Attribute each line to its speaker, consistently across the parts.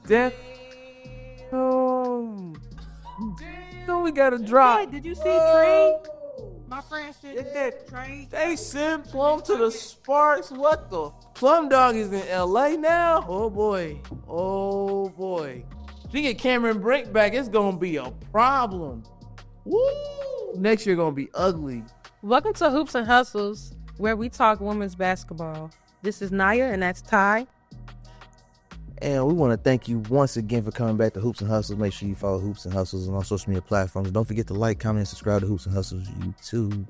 Speaker 1: Damn. So we got to drop.
Speaker 2: Hey, did you see Trey? My friend said Trey.
Speaker 1: They send Plum to the Sparks. What the? Plum Dog is in LA now? Oh boy. Oh boy. If we get Cameron Brink back, it's going to be a problem. Woo! Next year going to be ugly.
Speaker 2: Welcome to Hoops and Hustles, where we talk women's basketball. This is Naya, and that's Ty.
Speaker 1: And we want to thank you once again for coming back to Hoops and Hustles. Make sure you follow Hoops and Hustles on all social media platforms. Don't forget to like, comment, and subscribe to Hoops and Hustles YouTube.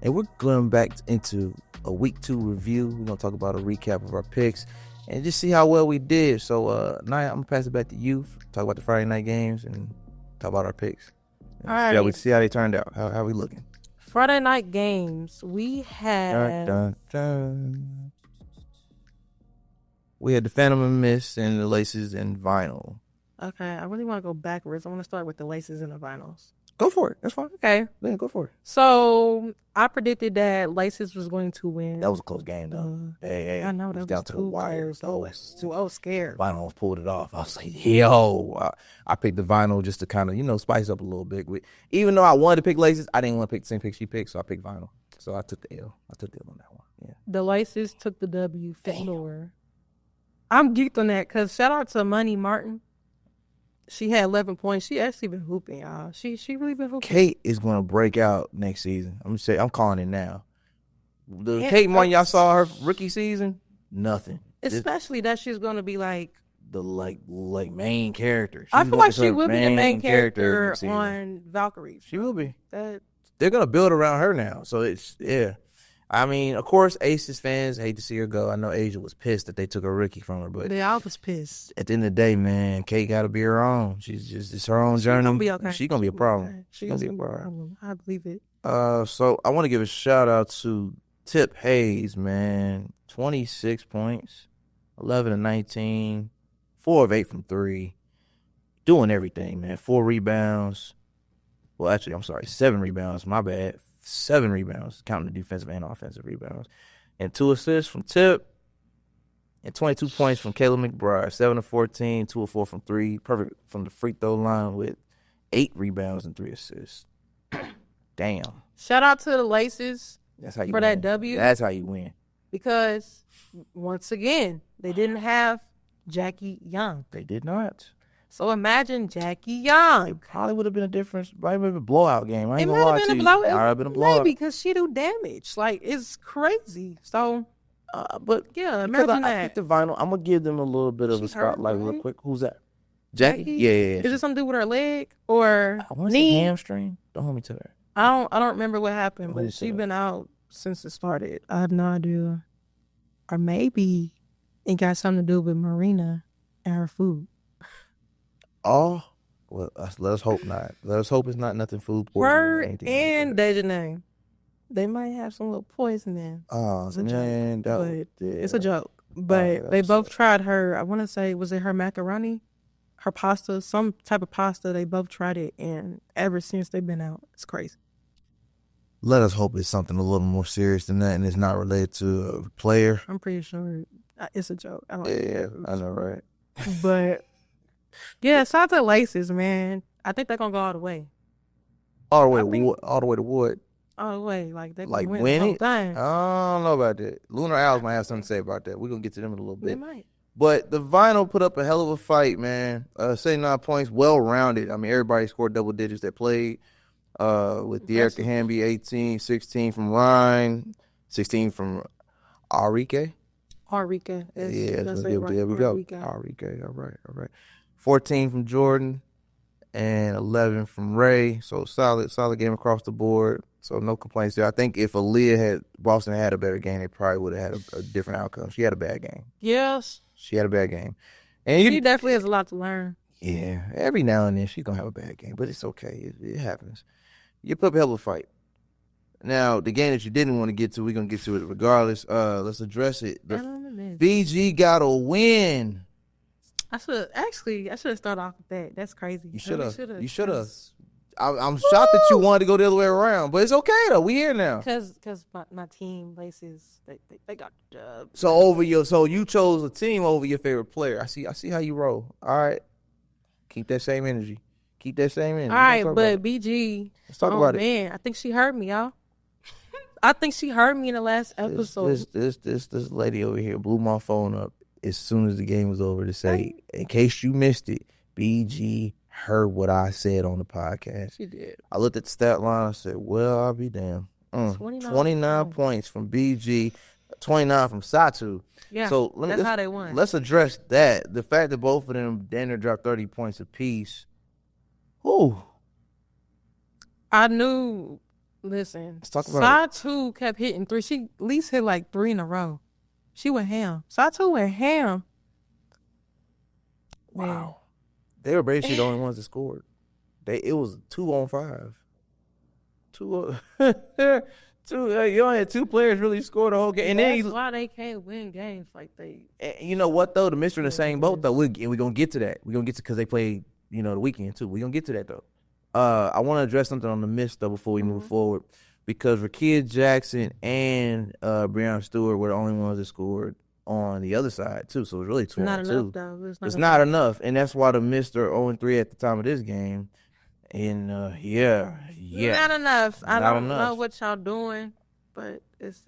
Speaker 1: And we're going back into a week 2 review. We're going to talk about a recap of our picks and just see how well we did. So, Naya, I'm going to pass it back to you. Talk about the Friday night games and talk about our picks.
Speaker 2: All right.
Speaker 1: Yeah, we see how they turned out. How we looking?
Speaker 2: Friday night games. We had...
Speaker 1: Dun, dun, dun. We had the Phantom and Mist and the Laces and Vinyl.
Speaker 2: Okay, I really want to go backwards. I want to start with the Laces and the Vinyls.
Speaker 1: Go for it. That's fine.
Speaker 2: Okay.
Speaker 1: Yeah, go for it.
Speaker 2: So, I predicted that Laces was going to win.
Speaker 1: That was a close game, though. Hey,
Speaker 2: I know. That was
Speaker 1: down to the wire.
Speaker 2: I was scared.
Speaker 1: Vinyl pulled it off. I was like, yo. I picked the Vinyl just to kind of, spice up a little bit. Even though I wanted to pick Laces, I didn't want to pick the same pick she picked, so I picked Vinyl. So I took the L. on that one. Yeah.
Speaker 2: The Laces took the W. Lower. I'm geeked on that because shout out to Money Martin. She had 11 points. She actually been hooping, y'all. She really been hooping.
Speaker 1: Kate is going to break out next season. I'm calling it now. The Kate Martin y'all saw her rookie season, nothing.
Speaker 2: Especially that she's going to be like
Speaker 1: the main character.
Speaker 2: I feel like she will be the main character on Valkyrie.
Speaker 1: She will be. They're going to build around her now. So it's I mean, of course, Aces fans hate to see her go. I know Asia was pissed that they took a rookie from her, but
Speaker 2: they all was pissed.
Speaker 1: At the end of the day, man, Kate got to be her own. It's her own journey.
Speaker 2: Gonna be okay.
Speaker 1: She's gonna be a problem. She's gonna be a problem.
Speaker 2: I believe it.
Speaker 1: So I want to give a shout out to Tip Hayes, man. 26 points, 11 of 19, 4 of 8 from 3, doing everything, man. 4 rebounds. Well, actually, I'm sorry, 7 rebounds. My bad. 7 rebounds, counting the defensive and offensive rebounds. And 2 assists from Tip. And 22 points from Kayla McBride. 7 of 14, 2 of 4 from 3. Perfect from the free throw line with 8 rebounds and 3 assists. Damn.
Speaker 2: Shout out to the Laces
Speaker 1: for
Speaker 2: win. That W.
Speaker 1: That's how you win.
Speaker 2: Because, once again, they didn't have Jackie Young.
Speaker 1: They did not.
Speaker 2: So imagine Jackie Young.
Speaker 1: It probably would have been a difference. Probably would have been a blowout game. I ain't
Speaker 2: it
Speaker 1: gonna lie
Speaker 2: might
Speaker 1: to
Speaker 2: have
Speaker 1: you.
Speaker 2: been a blowout.
Speaker 1: Might have been a blowout.
Speaker 2: Maybe because she do damage. Like, it's crazy. So,
Speaker 1: but
Speaker 2: yeah, imagine
Speaker 1: I picked the Vinyl. I'm gonna give them a little bit of a spotlight real quick. Who's that? Jackie? Yeah.
Speaker 2: Is it something to do with her leg or
Speaker 1: I want to
Speaker 2: knee?
Speaker 1: say hamstring. Don't hold me to her.
Speaker 2: I don't remember what happened, but she's been out since it started. I have no idea. Or maybe it got something to do with Marina and her food.
Speaker 1: Oh, well, let us hope not. Let us hope it's not nothing food poisoning.
Speaker 2: Word and Dejanay. They might have some little poison in.
Speaker 1: Oh, man.
Speaker 2: It's a joke. But they both tried her, I want to say, was it her macaroni? Her pasta, some type of pasta. They both tried it, and ever since they've been out, it's crazy.
Speaker 1: Let us hope it's something a little more serious than that, and it's not related to a player.
Speaker 2: I'm pretty sure it's a joke. I
Speaker 1: know, right?
Speaker 2: But yeah, shout out to the Laces, man. I think they're gonna go all the way.
Speaker 1: All the way to what? All the way to what?
Speaker 2: All the way, like they
Speaker 1: like
Speaker 2: win
Speaker 1: it.
Speaker 2: The whole thing.
Speaker 1: I don't know about that. Lunar Owls might have something to say about that. We're gonna get to them in a little bit.
Speaker 2: They might.
Speaker 1: But the Vinyl put up a hell of a fight, man. 79 points, well-rounded. I mean, everybody scored double digits that played. With De'Erica Hamby, 18, 16 from Ryan, 16 from Arike.
Speaker 2: Arike.
Speaker 1: There we go. Arike. All right. 14 from Jordan and 11 from Ray. So solid game across the board. So no complaints there. I think if Boston had a better game, they probably would have had a different outcome. She had a bad game.
Speaker 2: Yes.
Speaker 1: She had a bad game. And
Speaker 2: she definitely has a lot to learn.
Speaker 1: Yeah. Every now and then she's going to have a bad game, but it's okay. It happens. You put up a hell of a fight. Now, the game that you didn't want to get to, we're going to get to it regardless. Let's address it. VG got a win.
Speaker 2: I should have started off with that. That's crazy.
Speaker 1: You should have. I'm shocked that you wanted to go the other way around, but it's okay though. We here now.
Speaker 2: Cause my team Laces they got the dub.
Speaker 1: So you chose a team over your favorite player. I see how you roll. All right, keep that same energy. All
Speaker 2: right, but BG.
Speaker 1: Let's talk about it.
Speaker 2: Man, I think she heard me, y'all. I think she heard me in the last episode.
Speaker 1: This lady over here blew my phone up as soon as the game was over to say, in case you missed it, BG heard what I said on the podcast.
Speaker 2: She did.
Speaker 1: I looked at the stat line. I said, well, I'll be damned. 29 points from BG, 29 from Satu.
Speaker 2: Yeah, so that's how they won.
Speaker 1: Let's address that. The fact that both of them damn dropped 30 points apiece. Ooh.
Speaker 2: I knew. Listen,
Speaker 1: let's talk about
Speaker 2: Satu kept hitting three. She at least hit like 3 in a row. She went ham. Satu went ham.
Speaker 1: Wow. Man. They were basically the only ones that scored. It was 2-on-5. You only had 2 players really scored the whole game.
Speaker 2: And that's why they can't win games like they.
Speaker 1: You know what though? The Mr. in the same boat though. We're gonna get to that. We're gonna get to because they played the weekend too. We're gonna get to that though. I want to address something on the Mist though before we move forward, because Rakia Jackson and Breonna Stewart were the only ones that scored on the other side too. So it was really 2-on-2.
Speaker 2: Not enough though.
Speaker 1: It's not enough, and that's why the Mist are 0-3 at the time of this game. And yeah,
Speaker 2: not enough. I don't know what y'all doing, but it's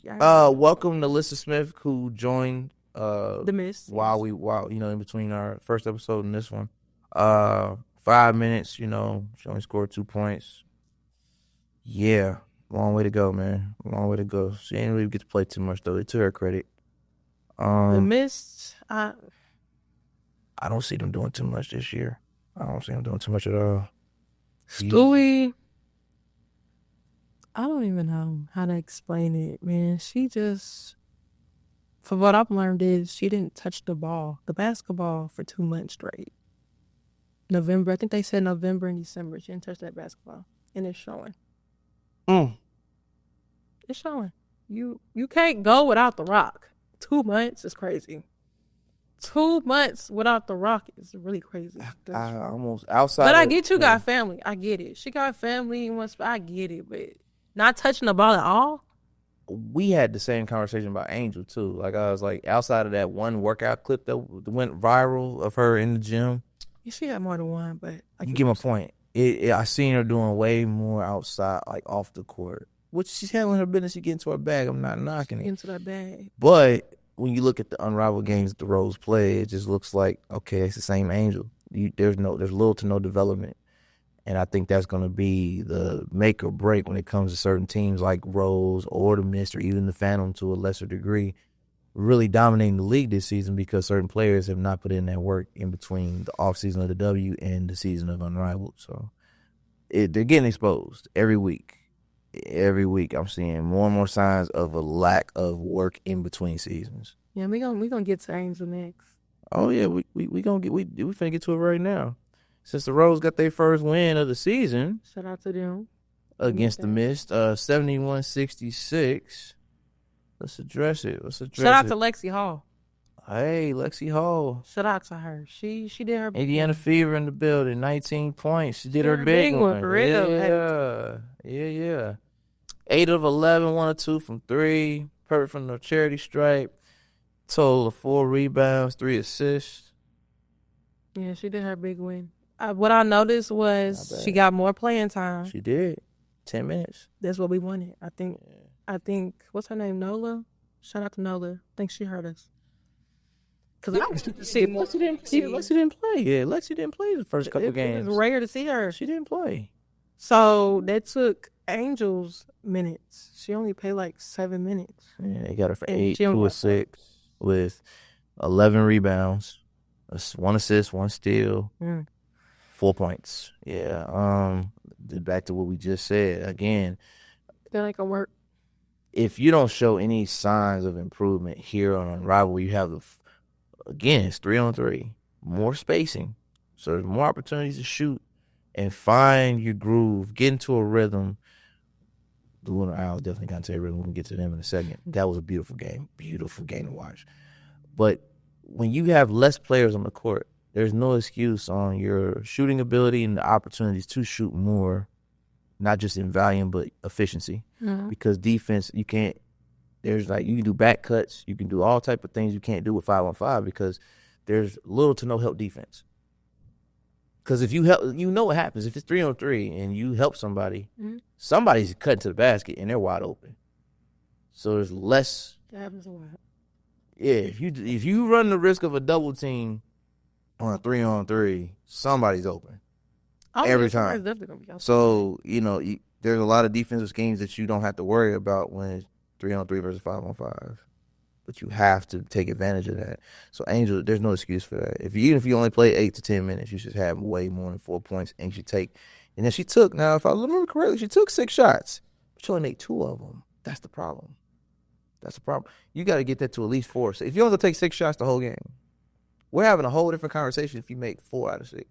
Speaker 1: welcome to Lissa Smith, who joined
Speaker 2: the Mist
Speaker 1: while in between our first episode and this one. 5 minutes, she only scored 2 points. Yeah, long way to go, man. Long way to go. She didn't really get to play too much though. To her credit.
Speaker 2: The Mist,
Speaker 1: I don't see them doing too much this year. I don't see them doing too much at all.
Speaker 2: Stewie, I don't even know how to explain it, man. She just, from what I've learned, is she didn't touch the basketball, for 2 months straight. November, I think they said November and December. She didn't touch that basketball, and it's showing. It's showing. You can't go without the rock. 2 months is crazy. 2 months without the rock is really crazy.
Speaker 1: I almost outside.
Speaker 2: But I get you got family. I get it. She got family. I get it. But not touching the ball at all.
Speaker 1: We had the same conversation about Angel too. Like I was like, outside of that one workout clip that went viral of her in the gym.
Speaker 2: Yeah, she had more than one, but
Speaker 1: you get my point. I seen her doing way more outside, like off the court, which she's handling her business. She get into her bag. I'm not knocking it.
Speaker 2: Into that bag.
Speaker 1: But when you look at the Unrivaled games that the Rose play, it just looks like, okay, it's the same Angel. There's little to no development. And I think that's going to be the make or break when it comes to certain teams like Rose or the Mist or even the Phantom to a lesser degree, really dominating the league this season, because certain players have not put in that work in between the offseason of the W and the season of Unrivaled. So they're getting exposed every week. Every week I'm seeing more and more signs of a lack of work in between seasons.
Speaker 2: Yeah, we gonna get to Angel next.
Speaker 1: Oh yeah, we finna get to it right now. Since the Rose got their first win of the season,
Speaker 2: shout out to them
Speaker 1: against the Mist, 71-66. Let's address it.
Speaker 2: Shout out to Lexi Hall.
Speaker 1: Hey, Lexi Hall.
Speaker 2: Shout out to her. She did her big
Speaker 1: Indiana
Speaker 2: one.
Speaker 1: Fever in the building, 19 points. She did her big one.
Speaker 2: For real.
Speaker 1: Yeah. 8 of 11, 1 or 2 from 3. Perfect from the charity stripe. Total of 4 rebounds, 3 assists.
Speaker 2: Yeah, she did her big win. What I noticed was she got more playing time.
Speaker 1: She did. 10 minutes.
Speaker 2: That's what we wanted. I think, what's her name, Nola? Shout out to Nola. I think she heard us.
Speaker 1: Lexi didn't play. Yeah, Lexi didn't play the first couple games.
Speaker 2: It was rare to see her.
Speaker 1: She didn't play.
Speaker 2: So that took Angel's minutes. She only played like 7 minutes.
Speaker 1: Yeah, they got her for 8, 2 or 6 with 11 rebounds, 1 assist, 1 steal, 4 points. Yeah. Back to what we just said again.
Speaker 2: That ain't gonna work.
Speaker 1: If you don't show any signs of improvement here on Unrivaled, you have again, it's 3-on-3, more spacing, so there's more opportunities to shoot and find your groove, get into a rhythm. The Winter Isles definitely got into a rhythm. We can get to them in a second. That was a beautiful game to watch. But when you have less players on the court, there's no excuse on your shooting ability and the opportunities to shoot more, not just in volume but efficiency. Because defense, you can't. There's like you can do back cuts, you can do all type of things you can't do with 5-on-5 because there's little to no help defense. Because if you help, you know what happens if it's 3-on-3 and you help somebody, somebody's cutting to the basket and they're wide open. So there's less.
Speaker 2: That happens a lot.
Speaker 1: Yeah, if you run the risk of a double team on a 3-on-3, somebody's open every time. So there's a lot of defensive schemes that you don't have to worry about when it's 3-on-3 versus 5-on-5. But you have to take advantage of that. So Angel, there's no excuse for that. Even if you only play 8 to 10 minutes, you should have way more than 4 points. And you take. And then she took. Now, if I remember correctly, she took 6 shots, but she only made 2 of them. That's the problem. You got to get that to at least 4. So if you only take 6 shots the whole game, we're having a whole different conversation if you make 4 out of 6.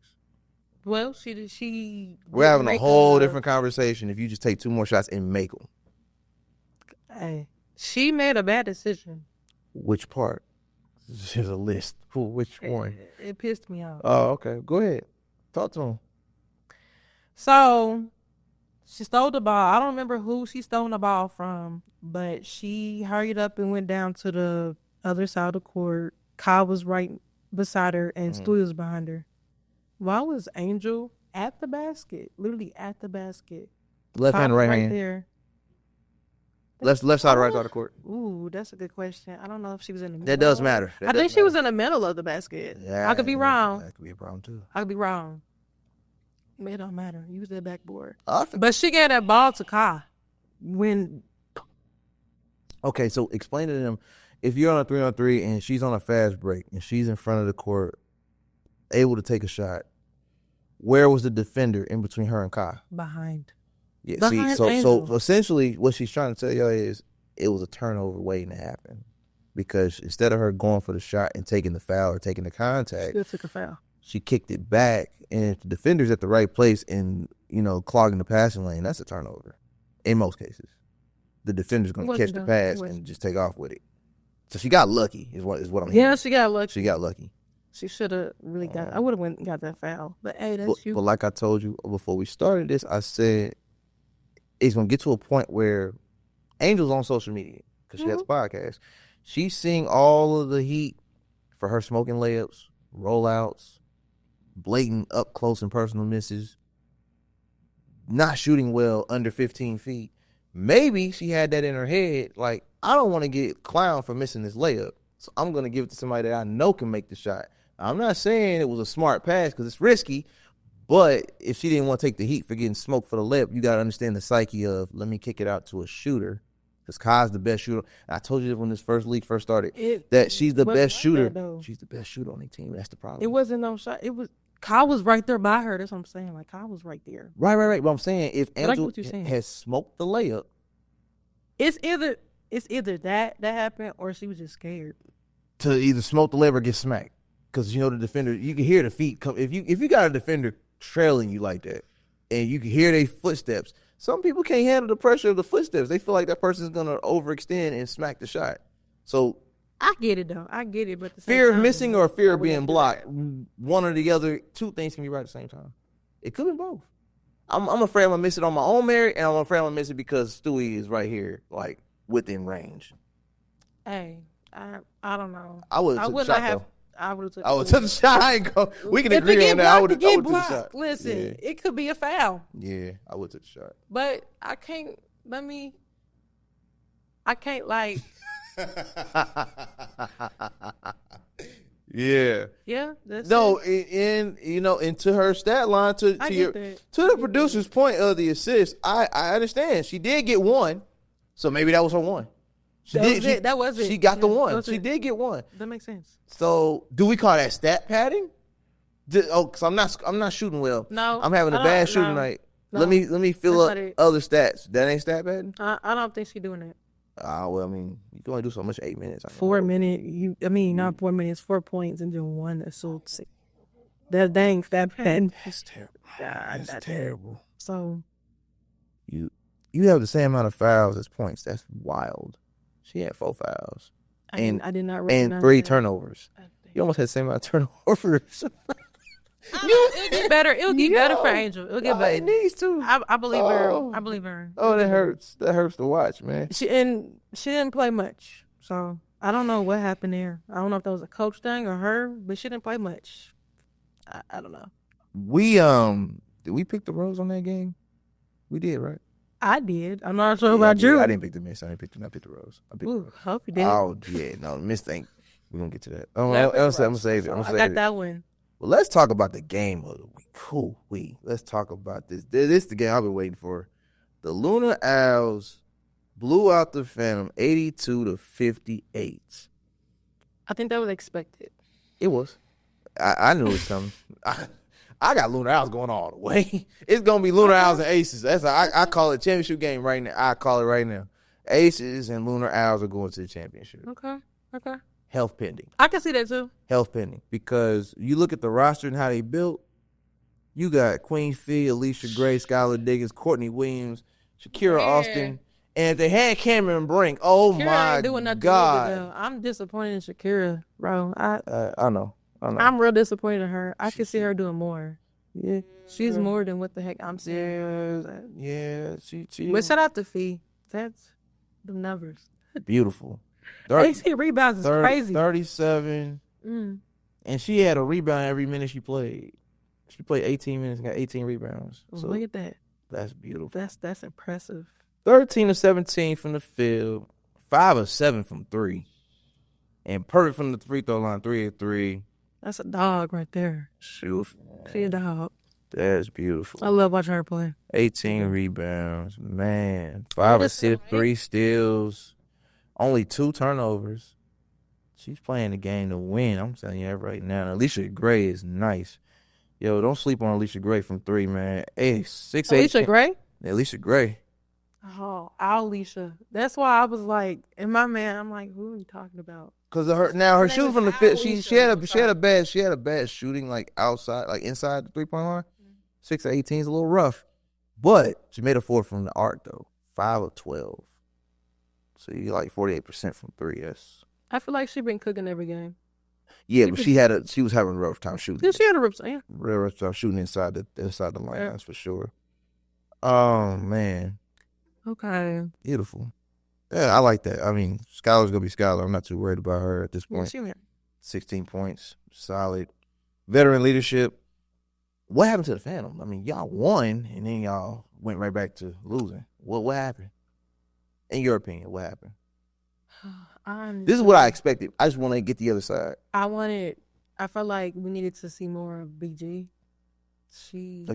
Speaker 2: Well, she.
Speaker 1: We're having a whole different conversation if you just take 2 more shots and make them.
Speaker 2: Hey, she made a bad decision.
Speaker 1: Which part? There's a list. Which one?
Speaker 2: It pissed me off.
Speaker 1: Oh, okay. Go ahead. Talk to him.
Speaker 2: So, she stole the ball. I don't remember who she stole the ball from, but she hurried up and went down to the other side of the court. Kyle was right beside her, and Stewie was behind her. Why was Angel at the basket? Literally at the basket.
Speaker 1: Left hand, right hand.
Speaker 2: There.
Speaker 1: Left side or right side of the court?
Speaker 2: Ooh, that's a good question. I don't know if she was in the middle.
Speaker 1: That does matter.
Speaker 2: I think she was in the middle of the basket.
Speaker 1: Yeah,
Speaker 2: I could be wrong.
Speaker 1: That could be a problem too.
Speaker 2: I could be wrong. It don't matter. Use that backboard.
Speaker 1: Awesome.
Speaker 2: But she gave that ball to Kai.
Speaker 1: Okay, so explain to them, if you're on a 3-on-3 and she's on a fast break and she's in front of the court, able to take a shot, where was the defender in between her and Kai?
Speaker 2: Behind.
Speaker 1: Yeah, so essentially what she's trying to tell y'all is it was a turnover waiting to happen. Because instead of her going for the shot and taking the foul or taking the contact,
Speaker 2: she took a foul.
Speaker 1: She kicked it back, and if the defender's at the right place and, clogging the passing lane, that's a turnover in most cases. The defender's going to catch the pass and just take off with it. So she got lucky is what I'm hearing.
Speaker 2: Yeah, she got lucky.
Speaker 1: She got lucky.
Speaker 2: She should have really got I would have went and got that foul. But, hey, that's you.
Speaker 1: But like I told you before we started this, I said it's going to get to a point where Angel's on social media because she has a podcast. She's seeing all of the heat for her smoking layups, rollouts, blatant up close and personal misses, not shooting well under 15 feet. Maybe she had that in her head, like, I don't want to get clowned for missing this layup, so I'm going to give it to somebody that I know can make the shot. I'm not saying it was a smart pass because it's risky, but if she didn't want to take the heat for getting smoked for the layup, you got to understand the psyche of, let me kick it out to a shooter. Because Kai's the best shooter. And I told you that when this league first started, that she's the best shooter. She's the best shooter on the team. That's the problem.
Speaker 2: It wasn't no shot. Kai was right there by her. That's what I'm saying. Like, Kai was right there.
Speaker 1: Right. But I'm saying if Angel has smoked the layup,
Speaker 2: it's either that happened or she was just scared
Speaker 1: to either smoke the layup or get smacked. Because the defender, you can hear the feet come. If you got a defender trailing you like that, and you can hear their footsteps. Some people can't handle the pressure of the footsteps. They feel like that person's going to overextend and smack the shot. So
Speaker 2: I get it, though. I get it. But the
Speaker 1: fear of missing or fear of being blocked, one or the other, two things can be right at the same time. It could be both. I'm afraid I'm going to miss it on my own merit, and I'm afraid I'm going to miss it because Stewie is right here, like, within range.
Speaker 2: Hey, I don't know.
Speaker 1: I would have took the shot, though.
Speaker 2: I would have
Speaker 1: took the shot. I ain't go. We can agree on that. I would have took the shot.
Speaker 2: Listen, it could be a foul.
Speaker 1: Yeah, I would have took the shot.
Speaker 2: But I can't. Like.
Speaker 1: Yeah.
Speaker 2: Yeah. That's
Speaker 1: into her stat line to the producer's point of the assist. I understand she did get one, so maybe that was her one.
Speaker 2: That was it.
Speaker 1: She got the one. She did get one.
Speaker 2: That makes sense.
Speaker 1: So, do we call that stat padding? Because I'm not shooting well.
Speaker 2: No,
Speaker 1: I'm having a bad shooting night. No, let me fill up other stats. That ain't stat padding.
Speaker 2: I don't think she's doing that.
Speaker 1: Well, I mean, you can only do so much. 8 minutes.
Speaker 2: 4 minutes. Not 4 minutes. 4 points and then 1 assault. That dang stat padding.
Speaker 1: That's terrible. That's terrible.
Speaker 2: So,
Speaker 1: you have the same amount of fouls as points. That's wild. She had 4 fouls.
Speaker 2: I did not recognize
Speaker 1: and 3
Speaker 2: that.
Speaker 1: turnovers. You almost had the same amount of turnovers.
Speaker 2: It'll get better. It'll get better for Angel. It'll get better.
Speaker 1: It needs to.
Speaker 2: I believe her. I believe her.
Speaker 1: Oh, that hurts. That hurts to watch, man.
Speaker 2: She didn't play much, so I don't know what happened there. I don't know if that was a coach thing or her, but she didn't play much. I don't know.
Speaker 1: Did we pick the Rose on that game? We did, right?
Speaker 2: I did. I'm not sure about you.
Speaker 1: I didn't pick the Miss. I picked the Rose.
Speaker 2: Hope you did.
Speaker 1: Oh yeah, no, Miss thing. We're gonna get to that. I'm gonna save it.
Speaker 2: I got that one.
Speaker 1: Well, let's talk about the game of the week. Cool. Let's talk about this. This is the game I've been waiting for. The Lunar Owls blew out the Phantom 82-58.
Speaker 2: I think that was expected.
Speaker 1: It was. I knew it was coming. I got Lunar Owls going all the way. It's gonna be Lunar Owls and Aces. That's I call it championship game right now. I call it right now. Aces and Lunar Owls are going to the championship.
Speaker 2: Okay.
Speaker 1: Health pending.
Speaker 2: I can see that too.
Speaker 1: Health pending. Because you look at the roster and how they built, you got Queen Fee, Alicia Gray, Skylar Diggins, Courtney Williams, Shakira Austin, and if they had Cameron Brink, Shakira my God.
Speaker 2: I'm disappointed in Shakira, bro.
Speaker 1: I know.
Speaker 2: I'm real disappointed in her. I can see her doing more. Yeah. She's more than what the heck I'm saying.
Speaker 1: Yeah. She
Speaker 2: But shout out to Fee. That's the numbers.
Speaker 1: Beautiful.
Speaker 2: 18 rebounds is crazy.
Speaker 1: 37. And she had a rebound every minute she played. She played 18 minutes and got 18 rebounds. So
Speaker 2: look at that.
Speaker 1: That's beautiful.
Speaker 2: That's impressive.
Speaker 1: 13 of 17 from the field. 5 of 7 from 3. And perfect from the free throw line. 3 of 3.
Speaker 2: That's a dog right there.
Speaker 1: Shoot.
Speaker 2: She a dog.
Speaker 1: That's beautiful.
Speaker 2: I love watching her play.
Speaker 1: 18 rebounds. Man. 5 assists, 3 steals. Only 2 turnovers. She's playing the game to win. I'm telling you that right now. And Alicia Gray is nice. Yo, don't sleep on Alicia Gray from 3, man. Hey, 6'8".
Speaker 2: Alicia Gray?
Speaker 1: Alicia Gray.
Speaker 2: Oh, Alicia. That's why I was like, in my man, I'm like, who are you talking about?
Speaker 1: Because her shooting from the field, she had a bad shooting like outside, like inside the 3-point line. 6 of 18 is a little rough, but she made a 4 from the arc though. 5 of 12. So you like 48% from 3. Yes.
Speaker 2: I feel like she been cooking every game.
Speaker 1: Yeah, but she was having a rough time shooting.
Speaker 2: Yeah, she had a rough time.
Speaker 1: Real rough time shooting inside the line. That's for sure. Oh man.
Speaker 2: Okay.
Speaker 1: Beautiful. Yeah, I like that. I mean, Skylar's gonna be Skylar. I'm not too worried about her at this point. 16 points, solid. Veteran leadership. What happened to the Phantom? I mean, y'all won and then y'all went right back to losing. What happened? In your opinion, what happened? This is what I expected. I just want to get the other side.
Speaker 2: I felt like we needed to see more of BG. She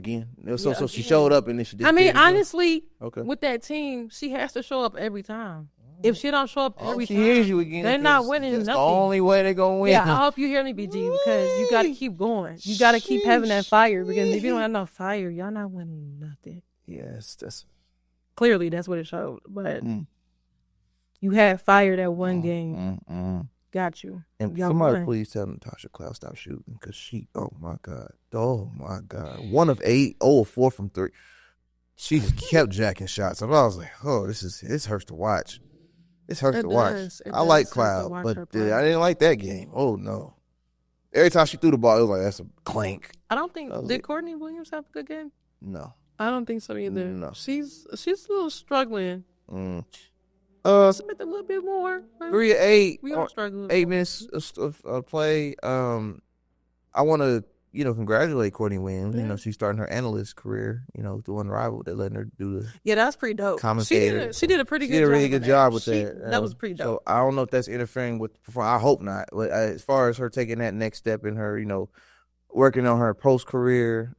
Speaker 1: showed up and then she did.
Speaker 2: I mean, honestly, with that team, she has to show up every time. If she don't show up every time,
Speaker 1: hears you again,
Speaker 2: they're not winning. That's
Speaker 1: the only way they're gonna win.
Speaker 2: Yeah, I hope you hear me, BG, because you got to keep going. You got to keep having that fire, because if you don't have no fire, y'all not winning nothing.
Speaker 1: Yes, that's
Speaker 2: clearly that's what it showed. But you had fire that one game. Got you.
Speaker 1: And somebody please tell Natasha Cloud stop shooting, because she, oh my God. 1 of 8, 0 of 4 from 3. She just kept jacking shots. I was like, oh, this hurts to watch. It hurts to watch. I like Cloud, but I didn't like that game. Oh no. Every time she threw the ball, it was like, that's a clank.
Speaker 2: I don't think, did Courtney Williams have a good game?
Speaker 1: No.
Speaker 2: I don't think so either.
Speaker 1: No.
Speaker 2: She's a little struggling. Submit a little bit more.
Speaker 1: 3 of 8.
Speaker 2: We all struggle.
Speaker 1: 8 minutes of play. I want to, congratulate Courtney Williams.
Speaker 2: Yeah.
Speaker 1: She's starting her analyst career, through Unrivaled. They're letting her do the
Speaker 2: that's pretty dope.
Speaker 1: Commentator.
Speaker 2: She did a pretty good job.
Speaker 1: She did a really good job with that.
Speaker 2: That was pretty dope.
Speaker 1: So I don't know if that's interfering with performance. I hope not. But as far as her taking that next step in her, working on her post-career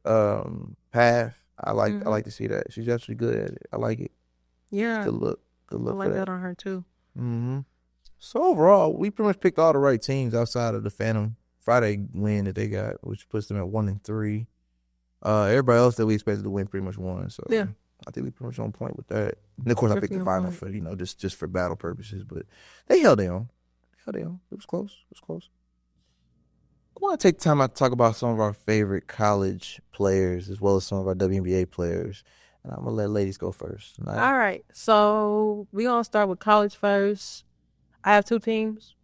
Speaker 1: path, I like to see that. She's actually good at it. I like it.
Speaker 2: Yeah.
Speaker 1: Good look.
Speaker 2: I like that on her too.
Speaker 1: Mm-hmm. So overall, we pretty much picked all the right teams outside of the Phantom Friday win that they got, which puts them at 1-3. Everybody else that we expected to win pretty much won. So
Speaker 2: yeah,
Speaker 1: I think we pretty much on point with that. And of course, I picked the final for just for battle purposes, but they held their own. It was close. I want to take time out to talk about some of our favorite college players as well as some of our WNBA players. And I'm going to let ladies go first.
Speaker 2: All right. So we're going to start with college first. I have 2 teams.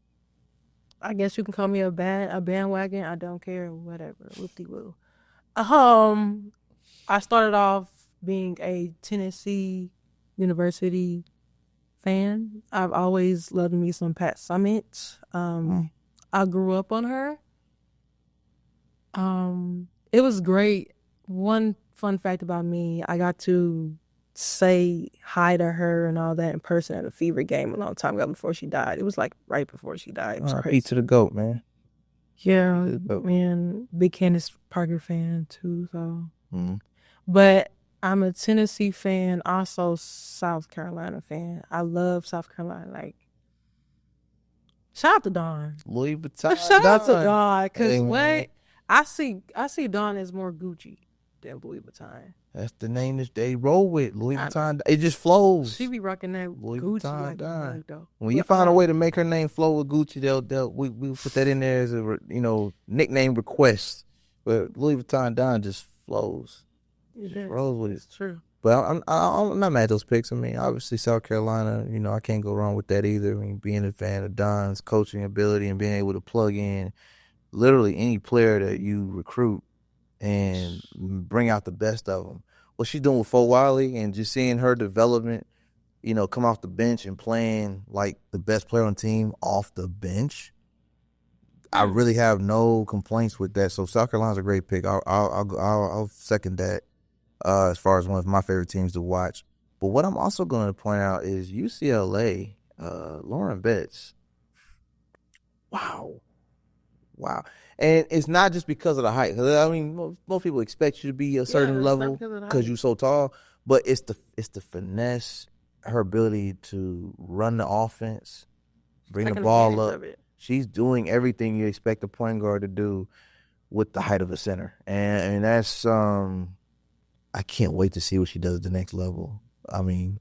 Speaker 2: I guess you can call me a bandwagon. I don't care. Whatever. Whoop-de-woo. I started off being a Tennessee University fan. I've always loved me some Pat Summitt. I grew up on her. It was great. One fun fact about me, I got to say hi to her and all that in person at a Fever game a long time ago before she died. It was like right before she died. It was crazy.
Speaker 1: Peace to the GOAT, man.
Speaker 2: Yeah, man, big Candace Parker fan too. So, but I'm a Tennessee fan, also South Carolina fan. I love South Carolina. Like, shout out to Dawn.
Speaker 1: Louis Vuitton.
Speaker 2: Shout out to Dawn, cause wait, I see Dawn as more Gucci than Louis Vuitton.
Speaker 1: That's the name that they roll with. Louis Vuitton. It just flows.
Speaker 2: She be rocking that
Speaker 1: Louis
Speaker 2: Gucci
Speaker 1: Vuitton.
Speaker 2: like though.
Speaker 1: When you find a way to make her name flow with Gucci, we'll put that in there as a nickname request. But Louis Vuitton Don just flows. It just rolls with it.
Speaker 2: It's true.
Speaker 1: But I'm not mad at those picks. I mean, obviously South Carolina, I can't go wrong with that either. I mean, being a fan of Don's coaching ability and being able to plug in literally any player that you recruit and bring out the best of them. What she's doing with Fo Wiley and just seeing her development, come off the bench and playing like the best player on the team off the bench, I really have no complaints with that. So South Carolina's a great pick. I'll second that as far as one of my favorite teams to watch. But what I'm also going to point out is UCLA, Lauren Betts. Wow. And it's not just because of the height. I mean, most people expect you to be a certain level because you're so tall. But it's the finesse, her ability to run the offense, bring the ball up. She's doing everything you expect a point guard to do with the height of a center. And that's I can't wait to see what she does at the next level. I mean,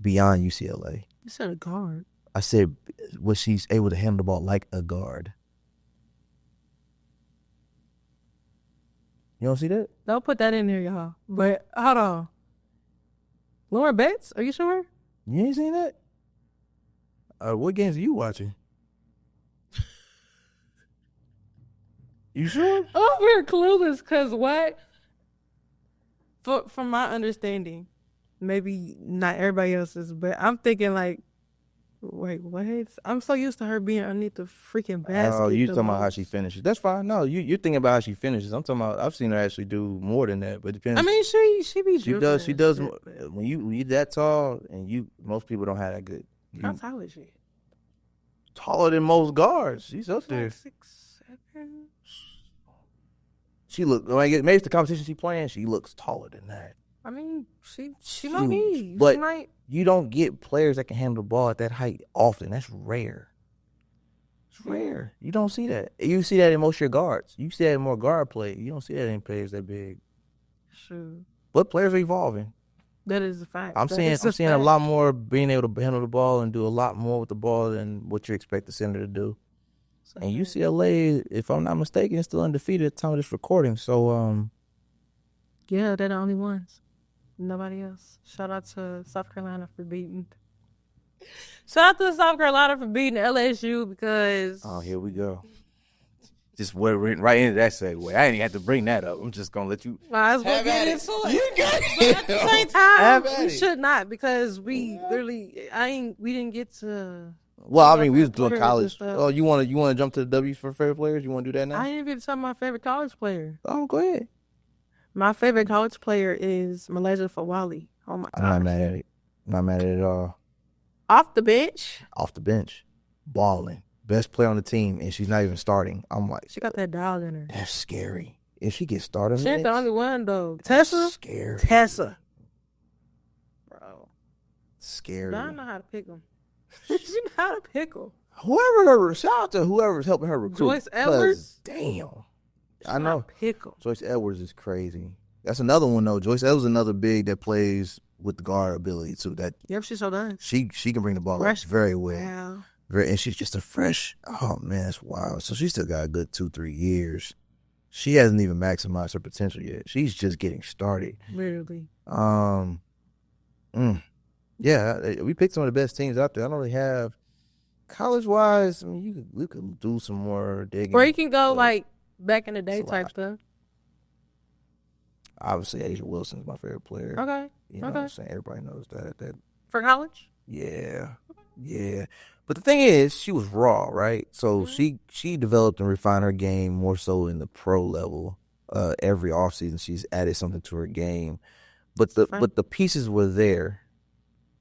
Speaker 1: beyond UCLA.
Speaker 2: You said a guard.
Speaker 1: I said what she's able to handle the ball like a guard. You don't see that?
Speaker 2: Don't put that in there, y'all. But hold on. Lauren Betts, are you sure?
Speaker 1: You ain't seen that? What games are you watching? You sure?
Speaker 2: Oh, we're clueless because what? From my understanding, maybe not everybody else's, but I'm thinking like, wait, what? I'm so used to her being underneath the freaking basket.
Speaker 1: Oh, you're talking about how she finishes. That's fine. No, you're thinking about how she finishes. I'm talking about, I've seen her actually do more than that, but it depends.
Speaker 2: I mean, she be dribbling.
Speaker 1: She does. When you that tall, and most people don't have that good.
Speaker 2: How tall is she?
Speaker 1: Taller than most guards. She's up there.
Speaker 2: 6'7".
Speaker 1: She maybe it's the competition she's playing. She looks taller than that.
Speaker 2: I mean, she might be.
Speaker 1: But you don't get players that can handle the ball at that height often. That's rare. It's rare. You don't see that. You see that in most of your guards. You see that in more guard play. You don't see that in players that big.
Speaker 2: Sure.
Speaker 1: But players are evolving.
Speaker 2: That is a fact.
Speaker 1: I'm seeing a lot more being able to handle the ball and do a lot more with the ball than what you expect the center to do. And UCLA, if I'm not mistaken, is still undefeated at the time of this recording. So,
Speaker 2: yeah, they're the only ones. Nobody else. Shout out to South Carolina for beating. Shout out to South Carolina for beating LSU because.
Speaker 1: Oh, here we go. Just went right into that segue. I ain't even have to bring that up. I'm just gonna let you.
Speaker 2: Might as well get into it. You got it. But at the same time, we should not because we literally, we didn't get to.
Speaker 1: Well, I mean, we was doing college. Oh, you want to jump to the W for favorite players? You want to do that now?
Speaker 2: I didn't even get to talk about my favorite college player.
Speaker 1: Oh, go ahead.
Speaker 2: My favorite college player is Malaysia Fawali. Oh my God.
Speaker 1: I'm not mad at it. Not mad at it at all.
Speaker 2: Off the bench.
Speaker 1: Balling. Best player on the team, and she's not even starting. I'm like,
Speaker 2: she got that dial in her.
Speaker 1: That's scary. If she gets started,
Speaker 2: she ain't the only one though. Tessa,
Speaker 1: scary.
Speaker 2: Bro,
Speaker 1: scary.
Speaker 2: I don't know how to pick them. She know how to pick them.
Speaker 1: Shout out to whoever's helping her recruit.
Speaker 2: Joyce Edwards.
Speaker 1: Damn,
Speaker 2: I know. Pick them.
Speaker 1: Joyce Edwards is crazy. That's another one though. Joyce Edwards is another big that plays with the guard ability too.
Speaker 2: Yep, she so does.
Speaker 1: She can bring the ball up very well.
Speaker 2: Wow.
Speaker 1: And she's just a fresh. Oh man, that's wild. So she still got a good 2-3 years. She hasn't even maximized her potential yet. She's just getting started.
Speaker 2: Literally.
Speaker 1: Yeah, we picked some of the best teams out there. I don't really have college-wise, I mean, you could do some more digging.
Speaker 2: Or you can go
Speaker 1: but
Speaker 2: like back in the day
Speaker 1: it's a
Speaker 2: type
Speaker 1: lot.
Speaker 2: stuff.
Speaker 1: Obviously, Asia Wilson's my favorite player.
Speaker 2: Okay.
Speaker 1: You know what I'm saying? Everybody knows that.
Speaker 2: For college?
Speaker 1: Yeah. But the thing is, she was raw, right? So she developed and refined her game more so in the pro level. Every offseason, she's added something to her game. But the pieces were there,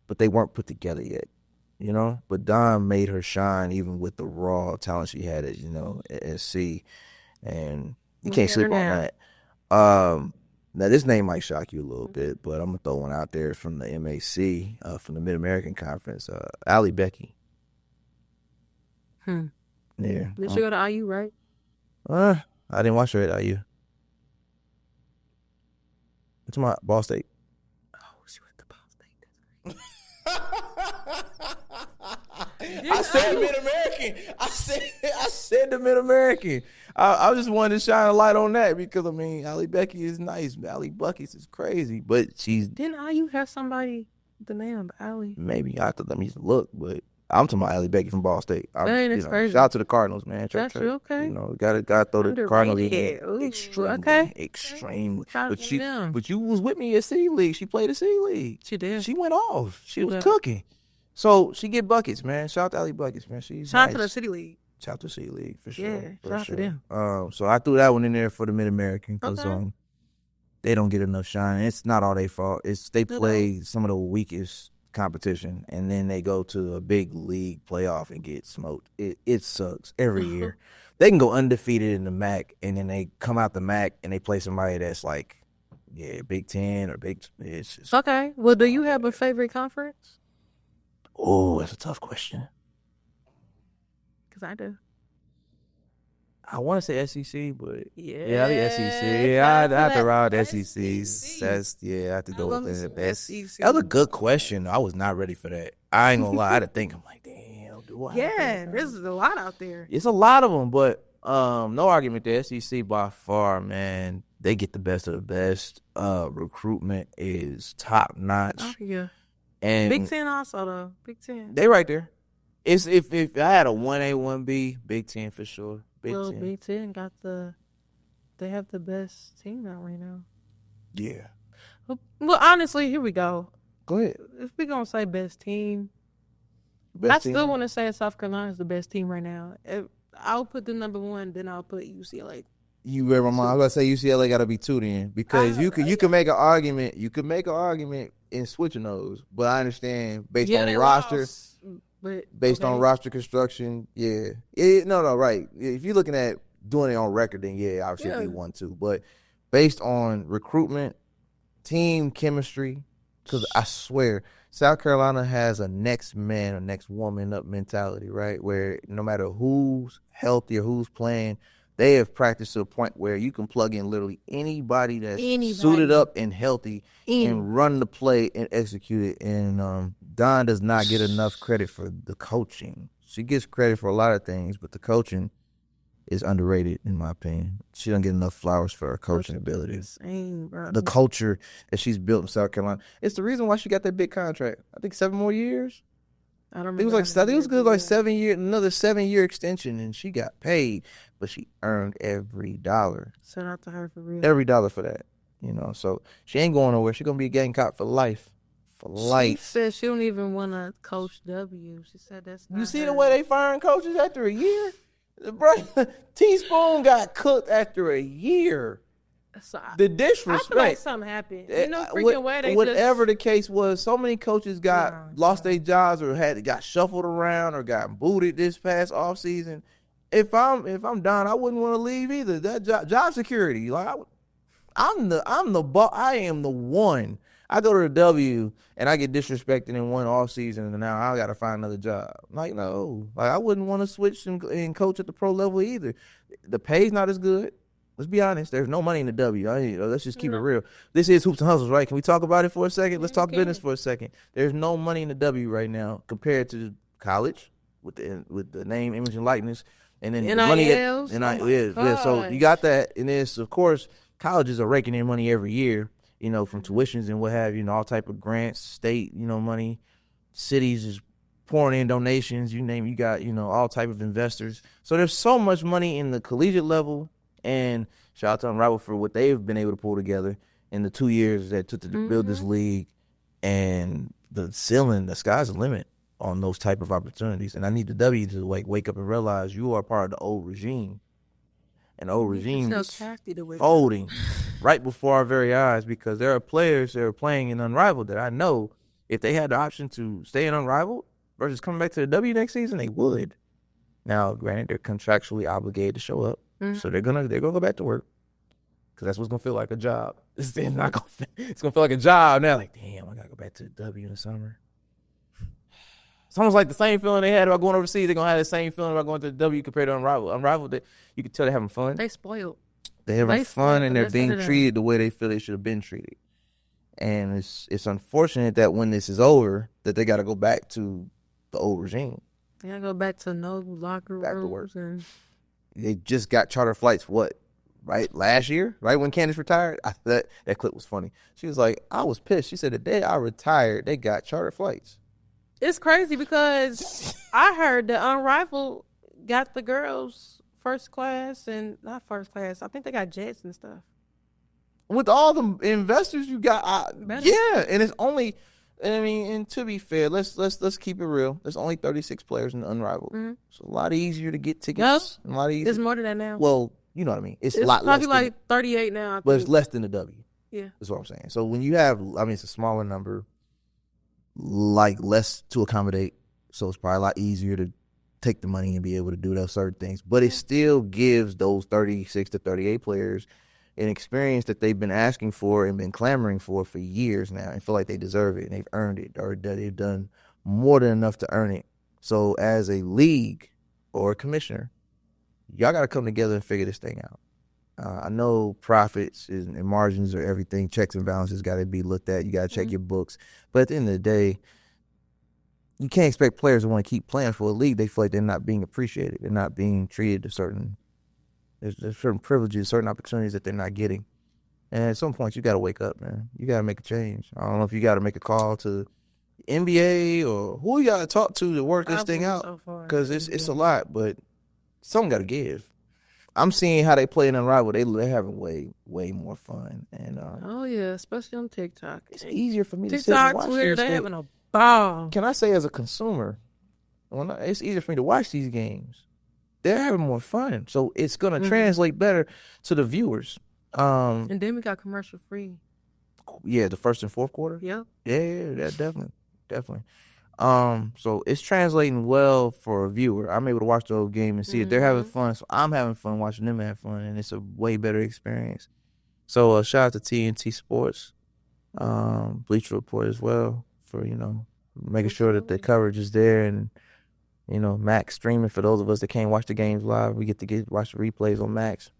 Speaker 1: but they weren't put together yet. You know? But Don made her shine even with the raw talent she had at SC. And you can't sleep on that. Now, this name might shock you a little bit, but I'm going to throw one out there from the MAC, from the Mid-American Conference. Allie Becky. Yeah.
Speaker 2: Did she go to IU, right?
Speaker 1: I didn't watch her at IU. It's my Ball State.
Speaker 2: Oh, she went to Ball State.
Speaker 1: I said Mid-American. I said the Mid-American. I just wanted to shine a light on that because, I mean, Allie Becky is nice. Allie Buckets is crazy, but she's...
Speaker 2: Didn't IU have somebody with the name Allie?
Speaker 1: Maybe. I have to let me look, but I'm talking about Allie Becky from Ball State.
Speaker 2: That's crazy.
Speaker 1: Shout out to the Cardinals, man.
Speaker 2: That's okay.
Speaker 1: You know, gotta throw the Cardinals in. Extremely. But you was with me at City League. She played at City League.
Speaker 2: She did.
Speaker 1: She went off. She was cooking. So she get buckets, man. Shout out to Allie Buckets, man. She's
Speaker 2: shout
Speaker 1: nice.
Speaker 2: out to the City League.
Speaker 1: Shout out to City League for sure.
Speaker 2: Yeah, shout out to them.
Speaker 1: So I threw that one in there for the Mid-American because they don't get enough shine. It's not all their fault. They play some of the weakest competition, and then they go to a big league playoff and get smoked. It sucks every year. They can go undefeated in the MAC, and then they come out the MAC and they play somebody that's like, Big Ten or Big. It's just,
Speaker 2: okay. Well, do you have a favorite conference?
Speaker 1: Oh, that's a tough question.
Speaker 2: Because I do.
Speaker 1: I want to say SEC, but
Speaker 2: yeah,
Speaker 1: I think SEC. Yeah, I have to ride SEC. I have to go with that. SEC. That was a good question. I was not ready for that. I ain't gonna lie. I had to think. I'm like, damn, do I?
Speaker 2: Yeah, there's a lot out there.
Speaker 1: It's a lot of them, but no argument. The SEC by far, man, they get the best of the best. Recruitment is top notch.
Speaker 2: Oh yeah.
Speaker 1: And
Speaker 2: Big Ten also though. Big Ten.
Speaker 1: They right there. It's if I had a 1A, 1B, Big Ten for sure.
Speaker 2: Big Ten got they have the best team out right now.
Speaker 1: Yeah.
Speaker 2: Well, honestly, here we go.
Speaker 1: Go ahead.
Speaker 2: If we're going to say best team, I still want to say South Carolina is the best team right now. I'll put the number one, then I'll put UCLA.
Speaker 1: You read my mind. I'm going to say UCLA got to be 2 then. Because you can make an argument. You can make an argument in switching those. But I understand based on roster.
Speaker 2: Lost.
Speaker 1: Based on roster construction, right. If you're looking at doing it on record, then obviously it'd be 1-2. But based on recruitment, team chemistry, because I swear, South Carolina has a next man or next woman up mentality, right? Where no matter who's healthy or who's playing, they have practiced to a point where you can plug in literally anybody that's suited up and healthy and run the play and execute it. And Dawn does not get enough credit for the coaching. She gets credit for a lot of things, but the coaching is underrated, in my opinion. She doesn't get enough flowers for her coaching abilities.
Speaker 2: The
Speaker 1: culture that she's built in South Carolina. It's the reason why she got that big contract. I think 7 more years.
Speaker 2: I don't remember.
Speaker 1: It was good, like 7 years, another 7-year extension, and she got paid, but she earned every dollar.
Speaker 2: Shout out to her for real.
Speaker 1: Every dollar for that, So she ain't going nowhere. She's gonna be a Gamecock for life.
Speaker 2: She said she don't even want to coach W. She said that's not
Speaker 1: You see
Speaker 2: her.
Speaker 1: the way they firing coaches after a year? Bro, Teaspoon got cooked after a year.
Speaker 2: So
Speaker 1: the disrespect.
Speaker 2: I feel like something happened. Freaking way they
Speaker 1: whatever the case was, so many coaches lost their jobs or got shuffled around or got booted this past offseason. If I'm Don, I wouldn't want to leave either. That job security, like I am the one. I go to the W and I get disrespected in one offseason and now I got to find another job. Like no, I wouldn't want to switch and coach at the pro level either. The pay's not as good. Let's be honest. There's no money in the W. Let's just keep it real. This is Hoops and Hustles, right? Can we talk about it for a second? Let's talk business for a second. There's no money in the W right now compared to college with the name, image, and likeness, and then the money. So you got that, and this, of course, colleges are raking in money every year. From tuitions and what have you, all type of grants, state, money. Cities is pouring in donations. You got, all type of investors. So there's so much money in the collegiate level, and shout out to Unrivaled for what they've been able to pull together in the 2 years that it took to build this league. And the sky's the limit on those type of opportunities. And I need the W to wake up and realize you are part of the old regime. And the old regime is folding right before our very eyes, because there are players that are playing in Unrivaled that I know if they had the option to stay in Unrivaled versus coming back to the W next season, they would. Now, granted, they're contractually obligated to show up, so they're gonna go back to work, because that's what's gonna feel like a job. It's gonna feel like a job now. Like, damn, I gotta go back to the W in the summer. It's almost like the same feeling they had about going overseas. They're gonna have the same feeling about going to the W compared to Unrivaled. Unrivaled, you can tell they're having fun.
Speaker 2: They spoiled.
Speaker 1: They're having fun, and they're being treated the way they feel they should have been treated. And it's unfortunate that when this is over, that they got to go back to the old regime.
Speaker 2: They got to go back to no locker
Speaker 1: back
Speaker 2: rooms.
Speaker 1: To work. They just got charter flights, right? Last year, right when Candace retired? That clip was funny. She was like, I was pissed. She said, the day I retired, they got charter flights.
Speaker 2: It's crazy because I heard that Unrivaled got the girls first class, and not first class. I think they got jets and stuff.
Speaker 1: With all the investors you got, yeah, and it's only, and to be fair, let's keep it real. There's only 36 players in the Unrivaled. Mm-hmm. It's a lot easier to get tickets.
Speaker 2: Yep.
Speaker 1: A lot easier.
Speaker 2: It's more than that now.
Speaker 1: Well, you know what I mean. It's a lot
Speaker 2: probably
Speaker 1: less.
Speaker 2: Like 38 now. I think.
Speaker 1: But it's less than the W.
Speaker 2: Yeah,
Speaker 1: that's what I'm saying. So when you have, it's a smaller number, like less to accommodate. So it's probably a lot easier to take the money and be able to do those certain things. But it still gives those 36 to 38 players an experience that they've been asking for and been clamoring for years now, and feel like they deserve it and they've earned it, or that they've done more than enough to earn it. So as a league or a commissioner, y'all got to come together and figure this thing out. I know profits and margins are everything. Checks and balances got to be looked at. You got to check your books. But at the end of the day, you can't expect players to want to keep playing for a league they feel like they're not being appreciated. They're not being treated to there's certain privileges, certain opportunities that they're not getting. And at some point, you got to wake up, man. You got to make a change. I don't know if you got to make a call to NBA or who you got to talk to work this thing out, because it's a lot, but something got to give. I'm seeing how they play in Unrivaled. They're having way more fun. And
Speaker 2: oh yeah, especially on TikTok.
Speaker 1: It's easier for me to sit and watch
Speaker 2: Twitter, they're having a ball.
Speaker 1: Can I say, as a consumer, it's easier for me to watch these games. They're having more fun, so it's gonna translate better to the viewers.
Speaker 2: And then we got commercial free.
Speaker 1: Yeah, the first and fourth quarter.
Speaker 2: Yeah.
Speaker 1: Yeah, definitely. So it's translating well for a viewer. I'm able to watch the whole game and see that they're having fun, so I'm having fun watching them have fun, and it's a way better experience. So shout out to TNT Sports, Bleacher Report as well, for making sure that the coverage is there, and Max streaming for those of us that can't watch the games live. We get to watch the replays on Max.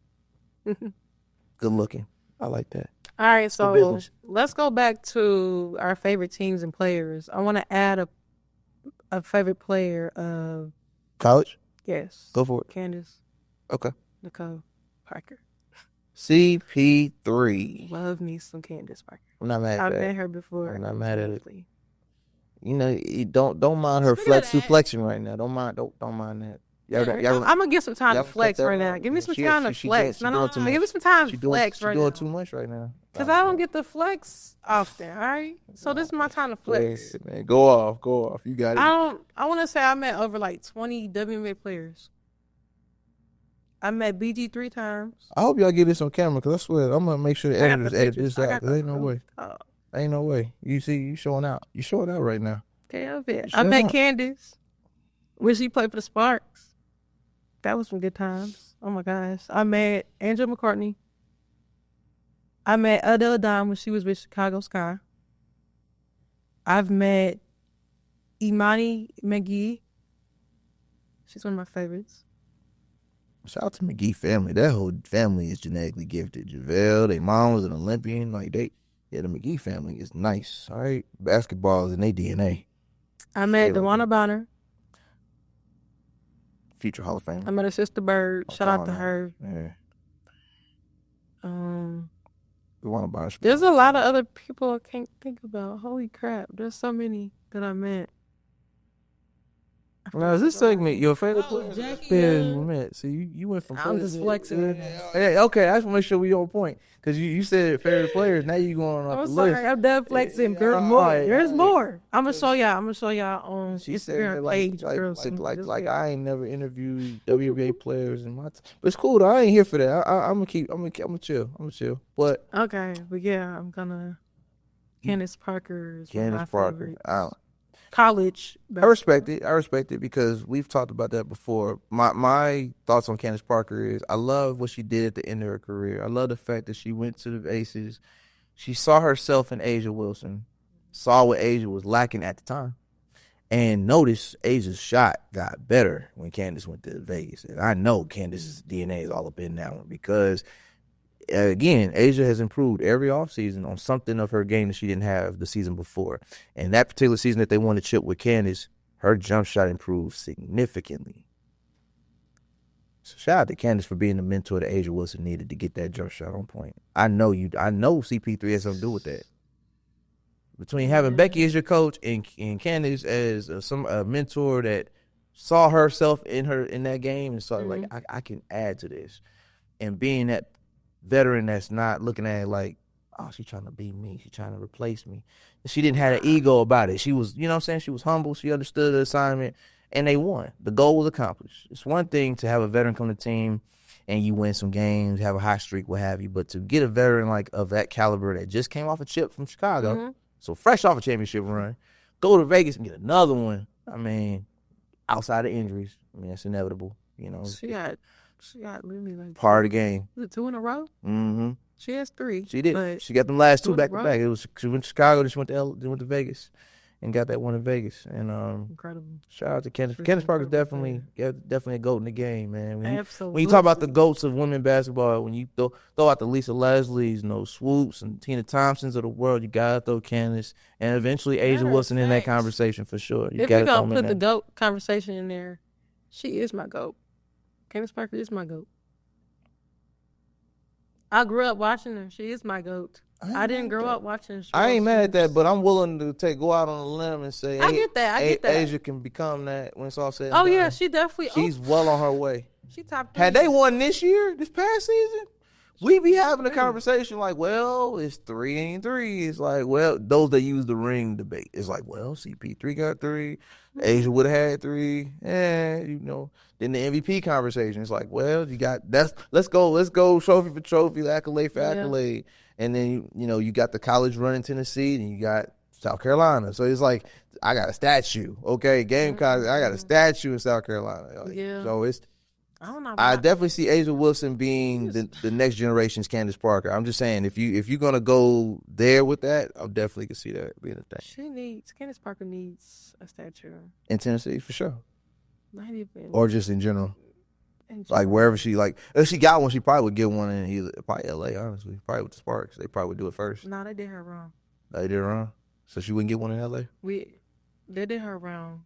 Speaker 1: Good looking. I like that.
Speaker 2: All right, so let's go back to our favorite teams and players. I want to add a favorite player of
Speaker 1: college.
Speaker 2: Yes.
Speaker 1: Go for it.
Speaker 2: Candace.
Speaker 1: Okay.
Speaker 2: Nicole Parker.
Speaker 1: CP3.
Speaker 2: Love me some Candace Parker.
Speaker 1: I'm not mad at that.
Speaker 2: I've met her before.
Speaker 1: I'm not mad at it. Don't mind her flexing right now. Don't mind that.
Speaker 2: I'm gonna give some time to flex right now. Give me some time to flex. Give me some time to flex right now.
Speaker 1: She's doing too much right now.
Speaker 2: Because I don't get to flex often, all right? So this is my time to flex.
Speaker 1: Wait, man. Go off. You got it.
Speaker 2: I want to say I met over like 20 WNBA players. I met BG 3 times.
Speaker 1: I hope y'all get this on camera, because I swear I'm going to make sure the editors edit this out. There ain't no way. Ain't no way. You see, you showing out. You showing out right now.
Speaker 2: Okay, I bet. I met Candace when she played for the Sparks. That was some good times. Oh my gosh. I met Angela McCartney. I met Adele Dime when she was with Chicago Sky. I've met Imani McGee. She's one of my favorites.
Speaker 1: Shout out to McGee family. That whole family is genetically gifted. JaVale, their mom was an Olympian. The McGee family is nice. All right. Basketball is in their DNA.
Speaker 2: I met DeWanna Bonner.
Speaker 1: Future Hall of Fame.
Speaker 2: I met her sister Bird. Shout out to her.
Speaker 1: Yeah.
Speaker 2: There's a lot of other people I can't think about. Holy crap. There's so many that I met.
Speaker 1: Now, is this segment your favorite
Speaker 2: Oh,
Speaker 1: player?
Speaker 2: Jackie,
Speaker 1: Man, so you went from.
Speaker 2: I'm just flexing.
Speaker 1: Hey, okay, I just want to make sure we on point because you said favorite players. Now you going off
Speaker 2: I'm
Speaker 1: the
Speaker 2: sorry,
Speaker 1: list.
Speaker 2: I'm done flexing. Girl,
Speaker 1: all
Speaker 2: more.
Speaker 1: right,
Speaker 2: There's
Speaker 1: all right.
Speaker 2: more. I'm gonna show y'all on
Speaker 1: She said
Speaker 2: Instagram
Speaker 1: that
Speaker 2: page. girls.
Speaker 1: like I ain't never interviewed WNBA players in my time. But it's cool though. I ain't here for that. I'm gonna chill. But
Speaker 2: Okay, but yeah, I'm gonna. Candace Parker is one of my
Speaker 1: Candace Parker,
Speaker 2: favorites. College.
Speaker 1: I respect it because we've talked about that before. My thoughts on Candace Parker is I love what she did at the end of her career. I love the fact that she went to the Aces. She saw herself in Asia Wilson, saw what Asia was lacking at the time, and noticed Asia's shot got better when Candace went to Vegas. And I know Candace's DNA is all up in that one because, again, Asia has improved every offseason on something of her game that she didn't have the season before. And that particular season that they won the chip with Candace, her jump shot improved significantly. So shout out to Candace for being the mentor that Asia Wilson needed to get that jump shot on point. I know CP3 has something to do with that. Between having Becky as your coach and Candace as a mentor that saw herself in that game and saw like I can add to this, and being that veteran that's not looking at it like, oh, she's trying to beat me, she's trying to replace me. She didn't have an ego about it. She was, you know what I'm saying? She was humble. She understood the assignment, and they won. The goal was accomplished. It's one thing to have a veteran come to the team and you win some games, have a hot streak, what have you, but to get a veteran like of that caliber that just came off a chip from Chicago, so fresh off a championship run, go to Vegas and get another one. I mean, outside of injuries, I mean, that's inevitable. You know,
Speaker 2: She got literally like
Speaker 1: part of the game.
Speaker 2: Was it 2 in a row?
Speaker 1: Mm-hmm.
Speaker 2: She has 3.
Speaker 1: She did.
Speaker 2: But
Speaker 1: She got them last 2
Speaker 2: 2 in a
Speaker 1: back to
Speaker 2: row.
Speaker 1: back. She went to Chicago, then she went to Vegas, and got that one in Vegas. And
Speaker 2: Incredible.
Speaker 1: shout out to Candace.
Speaker 2: She's
Speaker 1: Candace Parker's
Speaker 2: incredible
Speaker 1: definitely a GOAT in the game, man.
Speaker 2: Absolutely.
Speaker 1: When you talk about the GOATs of women basketball, when you throw out the Lisa Leslie's, Swoops and Tina Thompsons of the world, you gotta throw Candace and eventually Asia
Speaker 2: Matter of
Speaker 1: Wilson in that
Speaker 2: fact,
Speaker 1: conversation for sure. You
Speaker 2: if
Speaker 1: gotta
Speaker 2: we're
Speaker 1: throw
Speaker 2: going
Speaker 1: them
Speaker 2: to
Speaker 1: in
Speaker 2: put the
Speaker 1: there.
Speaker 2: GOAT conversation in there, she is my GOAT. Candace Parker is my GOAT. I grew up watching her. She is my GOAT. I didn't grow up watching her.
Speaker 1: I ain't mad at that, but I'm willing to go out on a limb and say
Speaker 2: I get that.
Speaker 1: Asia can become that when it's all said and
Speaker 2: Oh,
Speaker 1: done.
Speaker 2: yeah, she definitely.
Speaker 1: She's well on her way.
Speaker 2: She top 3.
Speaker 1: Had they won this past season, we be having a conversation like, well, it's 3-3. It's like, well, those that use the ring debate. It's like, well, CP3 got 3. Asia would have had 3. And, then the MVP conversation. It's like, well, you got let's go trophy for trophy, accolade for accolade. And then, you got the college run in Tennessee and you got South Carolina. So it's like, I got a statue. Okay, Gamecock, I got a statue in South Carolina. So it's,
Speaker 2: I don't know.
Speaker 1: I definitely see Asia Wilson being the next generation's Candace Parker. I'm just saying, if you're gonna go there with that, I definitely can see that being a thing.
Speaker 2: Candace Parker needs a statue
Speaker 1: In Tennessee, for sure.
Speaker 2: Not even.
Speaker 1: Or just in general. Like wherever if she got one, she probably would get one in probably LA, honestly. Probably with the Sparks. They probably would do it first.
Speaker 2: No, they did her wrong.
Speaker 1: They did it wrong? So she wouldn't get one in LA?
Speaker 2: They did her wrong.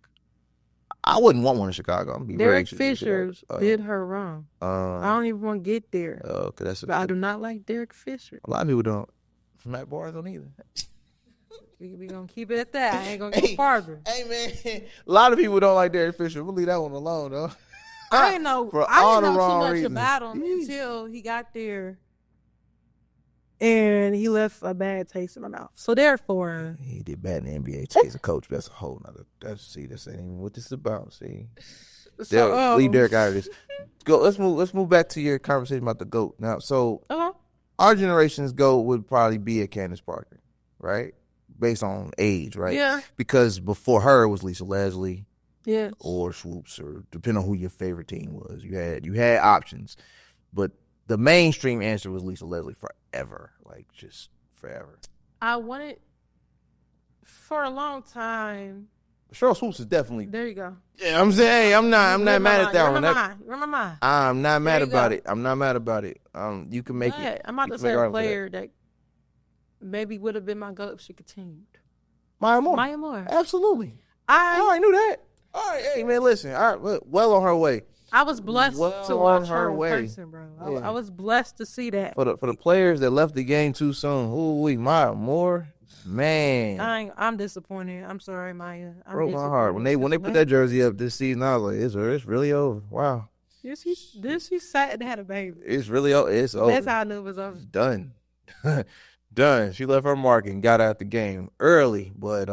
Speaker 1: I wouldn't want one in Chicago. I'm be
Speaker 2: Derek Fisher did her wrong. I don't even want to get there.
Speaker 1: Okay,
Speaker 2: but I do not like Derek Fisher.
Speaker 1: A lot of people don't. Matt Barnes don't either.
Speaker 2: We gonna keep it at that. I ain't gonna go farther.
Speaker 1: Hey man, a lot of people don't like Derek Fisher. We'll leave that one alone though.
Speaker 2: I didn't know.
Speaker 1: For
Speaker 2: I
Speaker 1: all
Speaker 2: didn't
Speaker 1: the
Speaker 2: know too
Speaker 1: wrong
Speaker 2: much
Speaker 1: reasons.
Speaker 2: about him until he got there, and he left a bad taste in my mouth. So therefore,
Speaker 1: he did bad in the NBA. He's a coach. That's a whole nother. That's ain't even what this is about. See, leave Derek out of this. Go. Let's move back to your conversation about the GOAT now. So our generation's GOAT would probably be a Candace Parker, right? Based on age, right?
Speaker 2: Yeah.
Speaker 1: Because before her it was Lisa Leslie.
Speaker 2: Yes.
Speaker 1: Or Swoops, or depending on who your favorite team was. You had options. But the mainstream answer was Lisa Leslie forever. Like, just forever.
Speaker 2: I wanted, for a long time.
Speaker 1: Cheryl Swoops is definitely.
Speaker 2: There you go.
Speaker 1: Yeah, I'm saying, I'm not mad at that one.
Speaker 2: Remember
Speaker 1: I'm not mad about it. I'm not mad about it. You can make it.
Speaker 2: I'm about to say a player that maybe would have been my GOAT if she continued.
Speaker 1: Maya Moore. Absolutely. I already knew that. All right, hey man, listen. All right, well on her way.
Speaker 2: I was blessed to watch her in person, bro.
Speaker 1: Yeah.
Speaker 2: I was blessed to see that.
Speaker 1: For the players that left the game too soon, Maya Moore. Man,
Speaker 2: I'm disappointed. I'm sorry, Maya. I'm
Speaker 1: broke my heart when they put that jersey up this season. I was like, it's really over. Wow,
Speaker 2: She sat and had a baby.
Speaker 1: it's really over. It's over.
Speaker 2: That's how I knew it was over.
Speaker 1: It's done. Done. She left her mark and got out the game early, but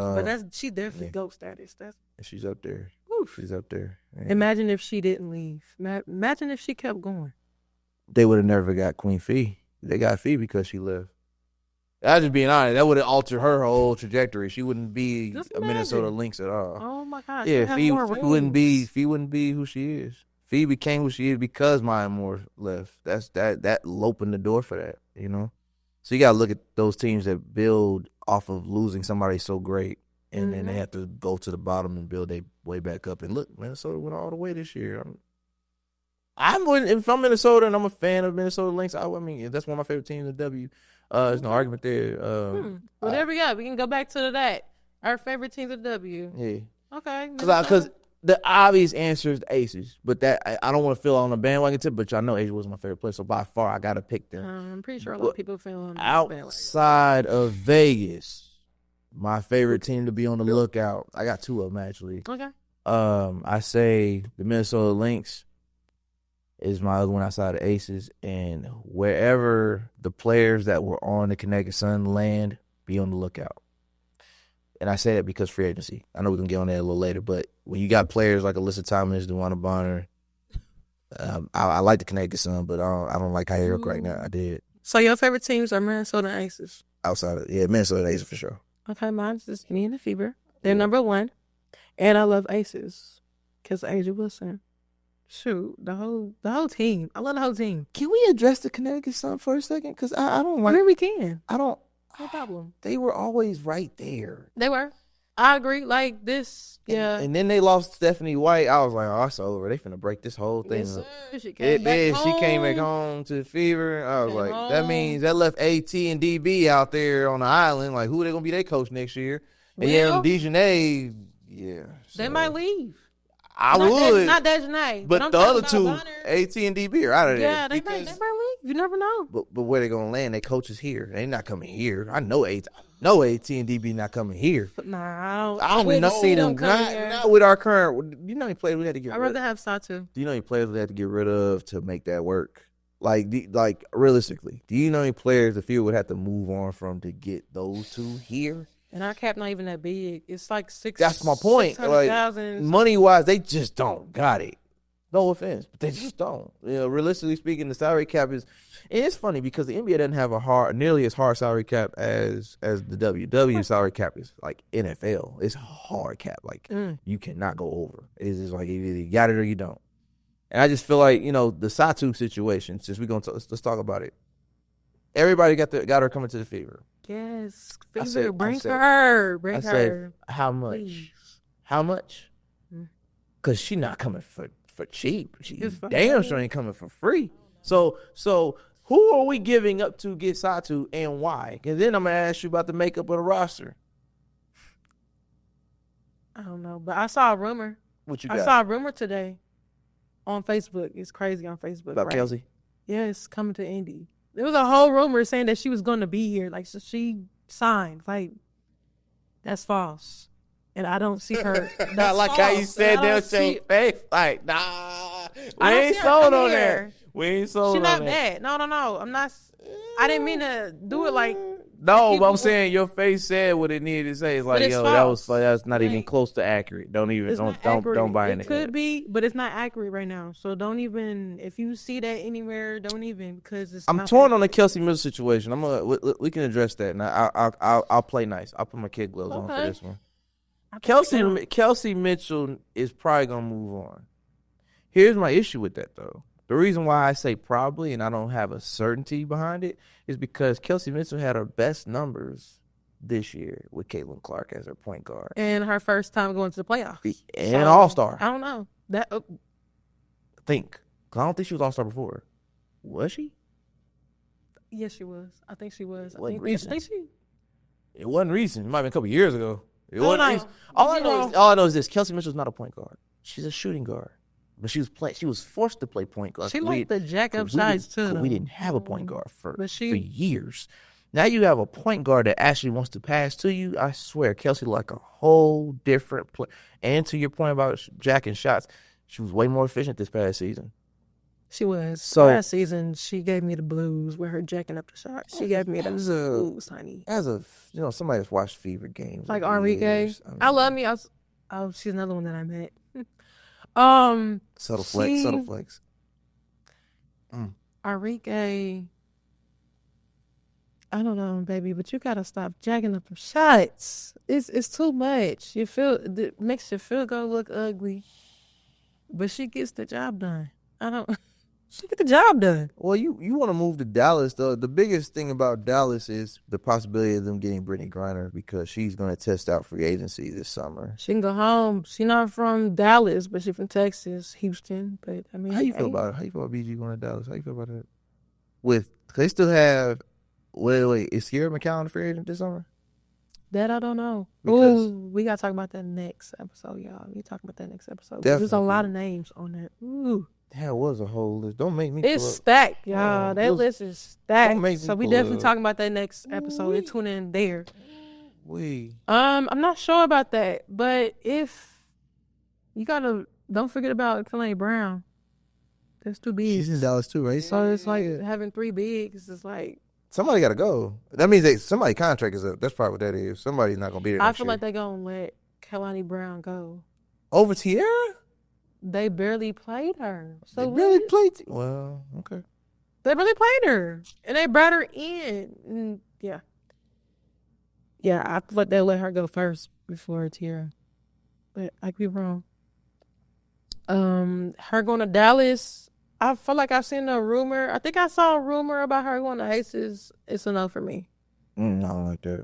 Speaker 2: she definitely GOAT status.
Speaker 1: She's up there.
Speaker 2: Oof.
Speaker 1: She's up there. Man.
Speaker 2: Imagine if she didn't leave. Imagine if she kept going.
Speaker 1: They would have never got Queen Fee. They got Fee because she left. I'm just being honest. That would have altered her whole trajectory. She wouldn't be a Minnesota Lynx at all.
Speaker 2: Oh my gosh.
Speaker 1: Yeah, Fee wouldn't be who she is. Fee became who she is because Maya Moore left. That opened the door for that, you know. So you gotta look at those teams that build off of losing somebody so great, and then they have to go to the bottom and build their way back up. And look, Minnesota went all the way this year. If I'm Minnesota and I'm a fan of Minnesota Lynx, I mean that's one of my favorite teams in the W. There's no argument there.
Speaker 2: Well, there we go. We can go back to that. Our favorite teams in the W.
Speaker 1: Yeah.
Speaker 2: Okay.
Speaker 1: Because the obvious answer is the Aces, but that I don't want to feel on the bandwagon tip. But y'all know Asia was my favorite player, so by far I gotta pick them.
Speaker 2: I'm pretty sure a lot of people feel on the
Speaker 1: outside of Vegas. My favorite team to be on the lookout. I got two of them actually.
Speaker 2: Okay.
Speaker 1: I say the Minnesota Lynx is my other one outside of Aces, and wherever the players that were on the Connecticut Sun land, be on the lookout. And I say that because free agency. I know we're going to get on that a little later, but when you got players like Alyssa Thomas, DeWanna Bonner, I like the Connecticut Sun, but I don't like how they look right now. I did.
Speaker 2: So your favorite teams are Minnesota Aces?
Speaker 1: Outside of, Minnesota Aces for sure.
Speaker 2: Okay, mine's just me and the Fever. They're number one. And I love Aces because Asia Wilson. Shoot, the whole team. I love the whole team.
Speaker 1: Can we address the Connecticut Sun for a second? Because I don't like.
Speaker 2: I mean, we can.
Speaker 1: I don't.
Speaker 2: No problem.
Speaker 1: They were always right there.
Speaker 2: They were. I agree. Like this, yeah.
Speaker 1: And then they lost Stephanie White. I was like, oh, it's over. They finna break this whole thing up.
Speaker 2: She came back home.
Speaker 1: She came back home to the Fever. I was like, that means that left AT and DB out there on the island. Like, who are they gonna be their coach next year? And Dejanay, so.
Speaker 2: They might leave.
Speaker 1: I would.
Speaker 2: Not Dejanay.
Speaker 1: But the other two, AT and DB, are out of there.
Speaker 2: Yeah, they might leave. You never know.
Speaker 1: But where they gonna land? Their coaches here. They not coming here. I know AT and DB not coming here.
Speaker 2: Nah,
Speaker 1: I don't know.
Speaker 2: See them coming here.
Speaker 1: Not with our current. Do you know how many players we had to get rid of?
Speaker 2: I'd rather have Satu.
Speaker 1: Do you know how many players we had to get rid of to make that work? Like realistically, do you know how many players the field would have to move on from to get those two here?
Speaker 2: And our cap not even that big. It's like six.
Speaker 1: That's my point. Like, money wise, they just don't got it. No offense, but they just don't. Realistically speaking, the salary cap is. And it's funny because the NBA doesn't have nearly as hard salary cap as the W salary cap is like NFL. It's a hard cap. Like you cannot go over. It's just like either you got it or you don't. And I just feel like the Satu situation. Since we're let's talk about it. Everybody got her coming to the Fever.
Speaker 2: Yes, Fever, bring her. Bring her.
Speaker 1: How much? Please. How much? Because she not coming for cheap. She damn sure ain't coming for free. So who are we giving up to get Satu and why? And then I'm gonna ask you about the makeup of the roster.
Speaker 2: I don't know, but I saw a rumor.
Speaker 1: What you got?
Speaker 2: I saw a rumor today on Facebook. It's crazy on Facebook.
Speaker 1: About Kelsey?
Speaker 2: Yeah, it's coming to Indy. There was a whole rumor saying that she was going to be here. Like, so she signed. Like, that's false. And I don't see her.
Speaker 1: I like how you said that same face. Like, nah. We ain't sold on that. We ain't sold on that.
Speaker 2: She's not bad. No. I'm not. I didn't mean to do it like.
Speaker 1: No, but I'm saying your face said what it needed to say. It's like, that's not even close to accurate. Don't buy into it.
Speaker 2: It could be, but it's not accurate right now. So don't even, if you see that anywhere, don't even, because it's.
Speaker 1: I'm torn on the Kelsey Mitchell situation. We can address that. And I'll play nice. I'll put my kid gloves on for this one. Kelsey Mitchell is probably gonna move on. Here's my issue with that though. The reason why I say probably and I don't have a certainty behind it is because Kelsey Mitchell had her best numbers this year with Caitlin Clark as her point guard.
Speaker 2: And her first time going to the playoffs.
Speaker 1: And All-Star.
Speaker 2: I don't know. I
Speaker 1: think. Because I don't think she was All-Star before. Was she?
Speaker 2: Yes, she was. I think she was.
Speaker 1: It wasn't recent. It wasn't recent. It might have been a couple years ago. It wasn't recent. All I know is this. Kelsey Mitchell's not a point guard. She's a shooting guard. But she was forced to play point guard.
Speaker 2: She liked the jack-up sides, too.
Speaker 1: We didn't have a point guard for years. Now you have a point guard that actually wants to pass to you. I swear, Kelsey like a whole different play. And to your point about jacking shots, she was way more efficient this past season.
Speaker 2: She was.
Speaker 1: So
Speaker 2: last season, she gave me the blues with her jacking up the shot. She gave me the blues, honey.
Speaker 1: As a somebody that's watched Fever games,
Speaker 2: Like Enrique. I love me. She's another one that I met.
Speaker 1: Subtle flex.
Speaker 2: Enrique. I don't know, baby, but you gotta stop jacking up your shots. It's too much. It makes your field goal look ugly, but she gets the job done. She get the job done.
Speaker 1: Well, you want to move to Dallas, though. The biggest thing about Dallas is the possibility of them getting Brittany Griner because she's going to test out free agency this summer.
Speaker 2: She can go home. She's not from Dallas, but she's from Texas, Houston. But I mean,
Speaker 1: how you feel about it? How you feel about BG going to Dallas? How you feel about that? They still have. Wait, is Sierra McCollum free agent this summer?
Speaker 2: That I don't know. Ooh, we gotta talk about that next episode, y'all. We talk about that next episode. There's a lot of names on that. Ooh.
Speaker 1: That was a whole list. Don't make me.
Speaker 2: It's stacked, y'all. That list is stacked. So we definitely talking about that next episode. And tune in there. I'm not sure about that, but if you don't forget about Kalani Brown. That's 2 bigs.
Speaker 1: She's in Dallas too, right?
Speaker 2: So it's like having 3 bigs. It's like
Speaker 1: somebody got to go. That means somebody contract is up. That's probably what that is. Somebody's not gonna be there.
Speaker 2: I feel like they're gonna let Kalani Brown go
Speaker 1: over Tierra.
Speaker 2: They barely played her. So
Speaker 1: they barely played. Well, okay.
Speaker 2: They barely played her, and they brought her in. And yeah. I feel like they'll let her go first before Tierra, but I could be wrong. Her going to Dallas. I feel like I've seen a rumor. I think I saw a rumor about her going to Aces. It's enough for me.
Speaker 1: I don't like that.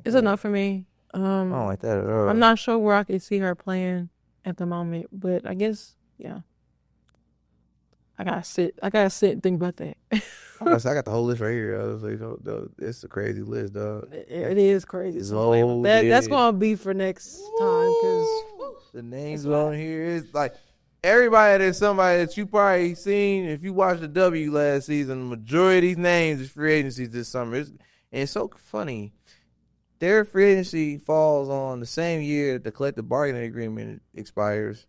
Speaker 2: It's enough for me.
Speaker 1: I don't like that at all.
Speaker 2: I'm not sure where I could see her playing at the moment, but I guess, yeah. I gotta sit and think about that.
Speaker 1: I got the whole list right here. I was like, it's a crazy list, dog.
Speaker 2: It is crazy. That's gonna be for next time because
Speaker 1: the names on here is like everybody. There's somebody that you probably seen if you watched the W last season. The majority of these names is free agencies this summer. And it's so funny. Their free agency falls on the same year that the collective bargaining agreement expires.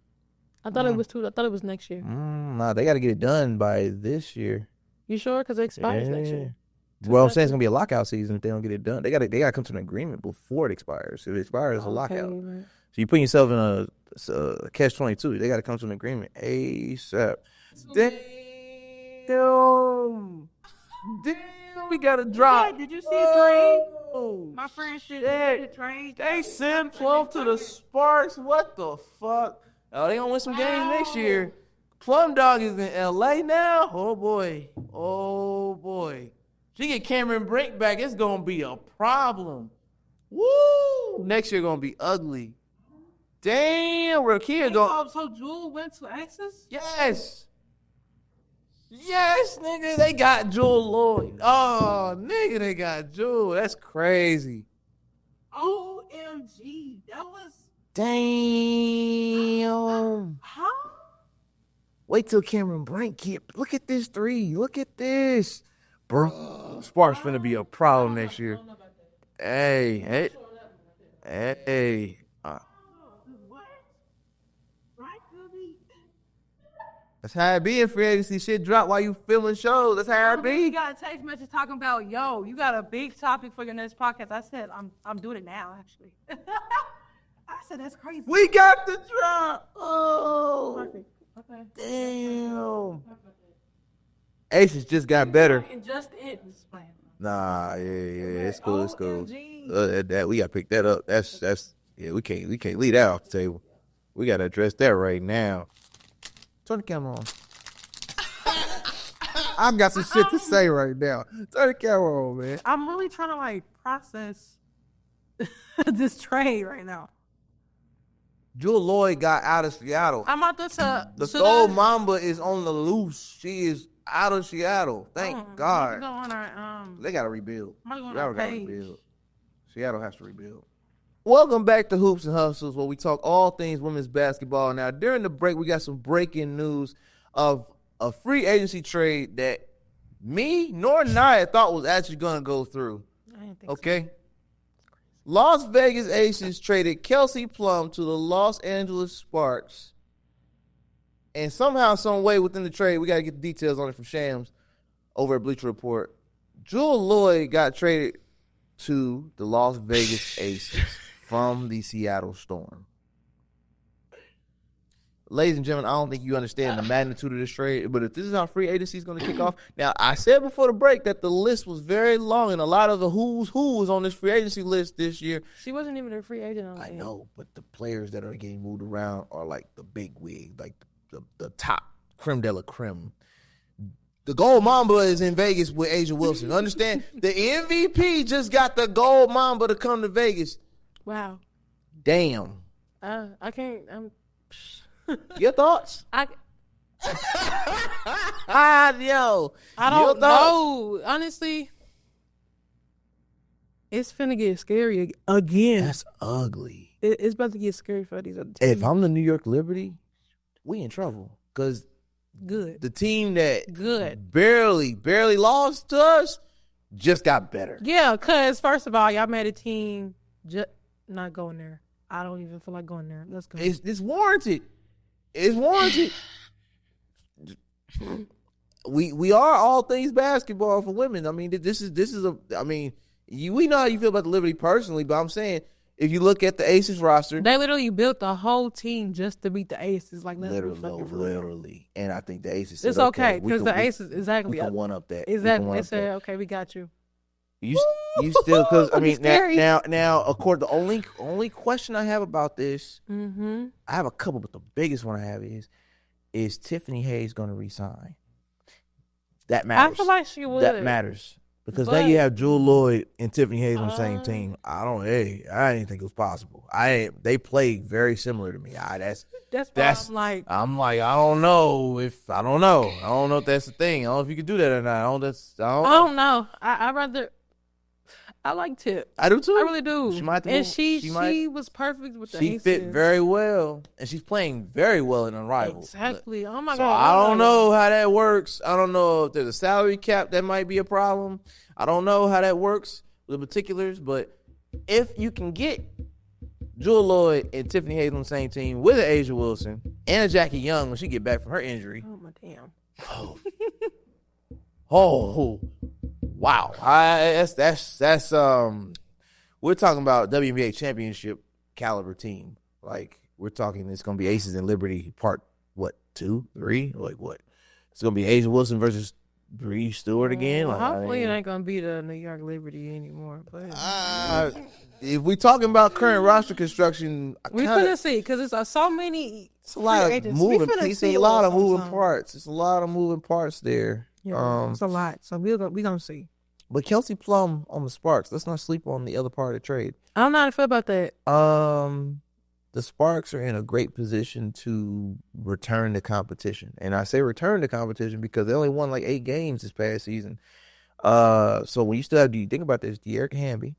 Speaker 2: I thought it was I thought it was next year.
Speaker 1: Nah, they got to get it done by this year.
Speaker 2: You sure? Because it expires next year.
Speaker 1: Well, I'm saying it's gonna be a lockout season if they don't get it done. They got to come to an agreement before it expires. If it expires, it's a lockout.
Speaker 2: Right.
Speaker 1: So you put yourself in a catch-22. They got to come to an agreement ASAP. Damn, we got to drop.
Speaker 2: Yeah, did you see Train? My friend shit Train.
Speaker 1: They sent Plum to the Sparks. What the fuck? Oh, they gonna win some games next year. Plum Dog is in LA now. Oh boy. She get Cameron Brink back, it's gonna be a problem. Woo! Next year gonna be ugly. Damn, Rakia going.
Speaker 2: So Jewel went to Axis?
Speaker 1: Yes, nigga, they got Jewel Lloyd. Oh, nigga, they got Jewel. That's crazy.
Speaker 2: OMG, that was.
Speaker 1: Damn.
Speaker 2: How?
Speaker 1: Wait till Cameron Brink look at this 3. Look at this. Bro, Sparks finna be a problem next year. Hey. That's how it be in free agency. Shit drop while you filming shows. That's how it be.
Speaker 2: You got a text message talking about, yo, you got a big topic for your next podcast. I said, I'm doing it now, actually. I said, that's crazy.
Speaker 1: We got the drop. Oh.
Speaker 2: Perfect. Okay.
Speaker 1: Damn. Aces just got better.
Speaker 2: And just it.
Speaker 1: Nah, yeah. It's cool. That we gotta pick that up. That's we can't leave that off the table. We gotta address that right now. Turn the camera on. I've got some shit to say right now. Turn the camera on, man.
Speaker 2: I'm really trying to process this trade right now.
Speaker 1: Jewel Lloyd got out of Seattle.
Speaker 2: I'm about to
Speaker 1: the Gold Mamba is on the loose. She is out of Seattle. Thank God. They got to rebuild. Seattle got to rebuild. Seattle has to rebuild. Welcome back to Hoops and Hustles, where we talk all things women's basketball. Now, during the break, we got some breaking news of a free agency trade that me nor Nia thought was actually going to go through.
Speaker 2: didn't think so.
Speaker 1: Okay. Las Vegas Aces traded Kelsey Plum to the Los Angeles Sparks. And somehow, some way within the trade, we got to get the details on it from Shams over at Bleacher Report. Jewel Lloyd got traded to the Las Vegas Aces from the Seattle Storm. Ladies and gentlemen, I don't think you understand the magnitude of this trade, but if this is how free agency is going to kick off. Now, I said before the break that the list was very long, and a lot of the who's who was on this free agency list this year.
Speaker 2: She wasn't even a free agent on
Speaker 1: I
Speaker 2: it.
Speaker 1: know, but the players that are getting moved around are like the big wig, like the top creme de la creme. The Gold Mamba is in Vegas with Asia Wilson. Understand? The MVP just got the Gold Mamba to come to Vegas.
Speaker 2: Wow.
Speaker 1: Damn.
Speaker 2: I can't.
Speaker 1: Your thoughts?
Speaker 2: I
Speaker 1: Yo.
Speaker 2: I don't know. Honestly, it's finna get scary again.
Speaker 1: That's ugly.
Speaker 2: It's about to get scary for these other teams.
Speaker 1: If I'm the New York Liberty, we in trouble. Because
Speaker 2: Good.
Speaker 1: the team that
Speaker 2: Good.
Speaker 1: barely lost to us just got better.
Speaker 2: Yeah, because first of all, y'all made a team just not going there. I don't even feel like going there. Let's go.
Speaker 1: It's warranted. It's warranted. We are all things basketball for women. I mean, this is a. I mean, we know how you feel about the Liberty personally, but I'm saying if you look at the Aces roster,
Speaker 2: They literally built the whole team just to beat the Aces. Like
Speaker 1: literally, and I think the Aces.
Speaker 2: It's
Speaker 1: said,
Speaker 2: okay because the Aces
Speaker 1: we
Speaker 2: exactly
Speaker 1: can one up that.
Speaker 2: exactly. They said, okay, we got you.
Speaker 1: You still because I mean
Speaker 2: scary.
Speaker 1: now according the only question I have about this,
Speaker 2: Mm-hmm.
Speaker 1: I have a couple, but the biggest one I have is Tiffany Hayes going to resign? That matters.
Speaker 2: I feel like she would.
Speaker 1: That matters because now
Speaker 2: But-
Speaker 1: you have Jewel Lloyd and Tiffany Hayes on the same team. I didn't think it was possible. They play very similar to me.
Speaker 2: That's why
Speaker 1: I'm like I don't know if that's the thing. I don't know if you can do that or not.
Speaker 2: I don't know. I like Tip.
Speaker 1: I do too.
Speaker 2: I really do.
Speaker 1: She might have to
Speaker 2: and
Speaker 1: move.
Speaker 2: she was perfect with the
Speaker 1: She
Speaker 2: Aces.
Speaker 1: fit very well, and she's playing very well in Unrivaled.
Speaker 2: Exactly. Oh my
Speaker 1: So
Speaker 2: God.
Speaker 1: I don't know how that works. I don't know if there's a salary cap that might be a problem. I don't know how that works with the particulars, but if you can get Jewel Lloyd and Tiffany Hayes on the same team with an Asia Wilson and a Jackie Young when she get back from her injury.
Speaker 2: Oh my damn.
Speaker 1: Oh, wow. That's we're talking about WNBA championship caliber team. Like we're talking it's gonna be Aces and Liberty part 2, 3? Like what? It's gonna be Asia Wilson versus Bree Stewart again. Like,
Speaker 2: Hopefully it ain't gonna be the New York Liberty anymore. But
Speaker 1: if we talking about current roster construction,
Speaker 2: we finna see because it's so many.
Speaker 1: It's a lot of moving pieces. A lot of moving parts. It's a lot of moving parts there.
Speaker 2: Yeah, it's a lot. So we gonna see.
Speaker 1: But Kelsey Plum on the Sparks. Let's not sleep on the other part of the trade.
Speaker 2: I don't know how to feel about that.
Speaker 1: The Sparks are in a great position to return to competition. And I say return to competition because they only won like 8 games this past season. So when you think about this, De'Erica Hamby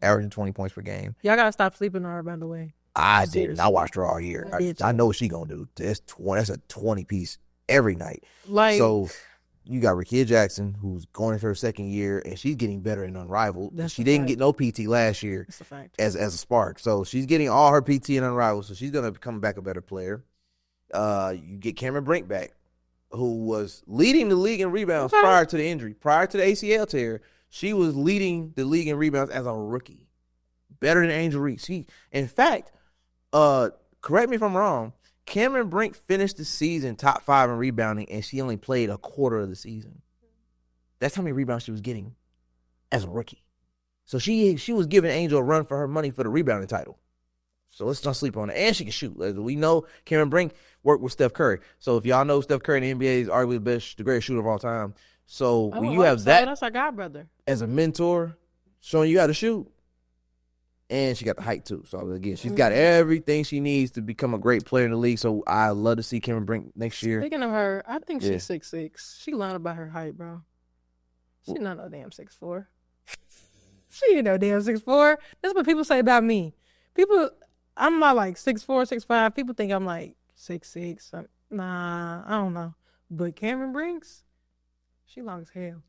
Speaker 1: averaging 20 points per game.
Speaker 2: Y'all gotta stop sleeping on her, by the way.
Speaker 1: I didn't. I watched her all year. I know what she gonna do. That's a 20 piece every night.
Speaker 2: Like
Speaker 1: so. You got Rakia Jackson, who's going into her second year, and she's getting better in Unrivaled. She didn't get no PT last year as a Spark. So she's getting all her PT in Unrivaled, so she's going to come back a better player. You get Cameron Brink back, who was leading the league in rebounds prior to the injury. Prior to the ACL tear, she was leading the league in rebounds as a rookie. Better than Angel Reese. In fact, correct me if I'm wrong, Cameron Brink finished the season top 5 in rebounding, and she only played a quarter of the season. That's how many rebounds she was getting as a rookie. So she was giving Angel a run for her money for the rebounding title. So let's not sleep on it. And she can shoot. We know Cameron Brink worked with Steph Curry. So if y'all know Steph Curry in the NBA is arguably the greatest shooter of all time. So when you have that
Speaker 2: that's our god brother
Speaker 1: as a mentor, showing you how to shoot. And she got the height, too. So, again, she's got everything she needs to become a great player in the league. So, I love to see Cameron Brink next year.
Speaker 2: Speaking of her, I think she's 6'6". She lying about her height, bro. She's not no damn 6'4". She ain't no damn 6'4". That's what people say about me. I'm not like 6'4", 6'5". People think I'm like 6'6". Nah, I don't know. But Cameron Brinks, she long as hell.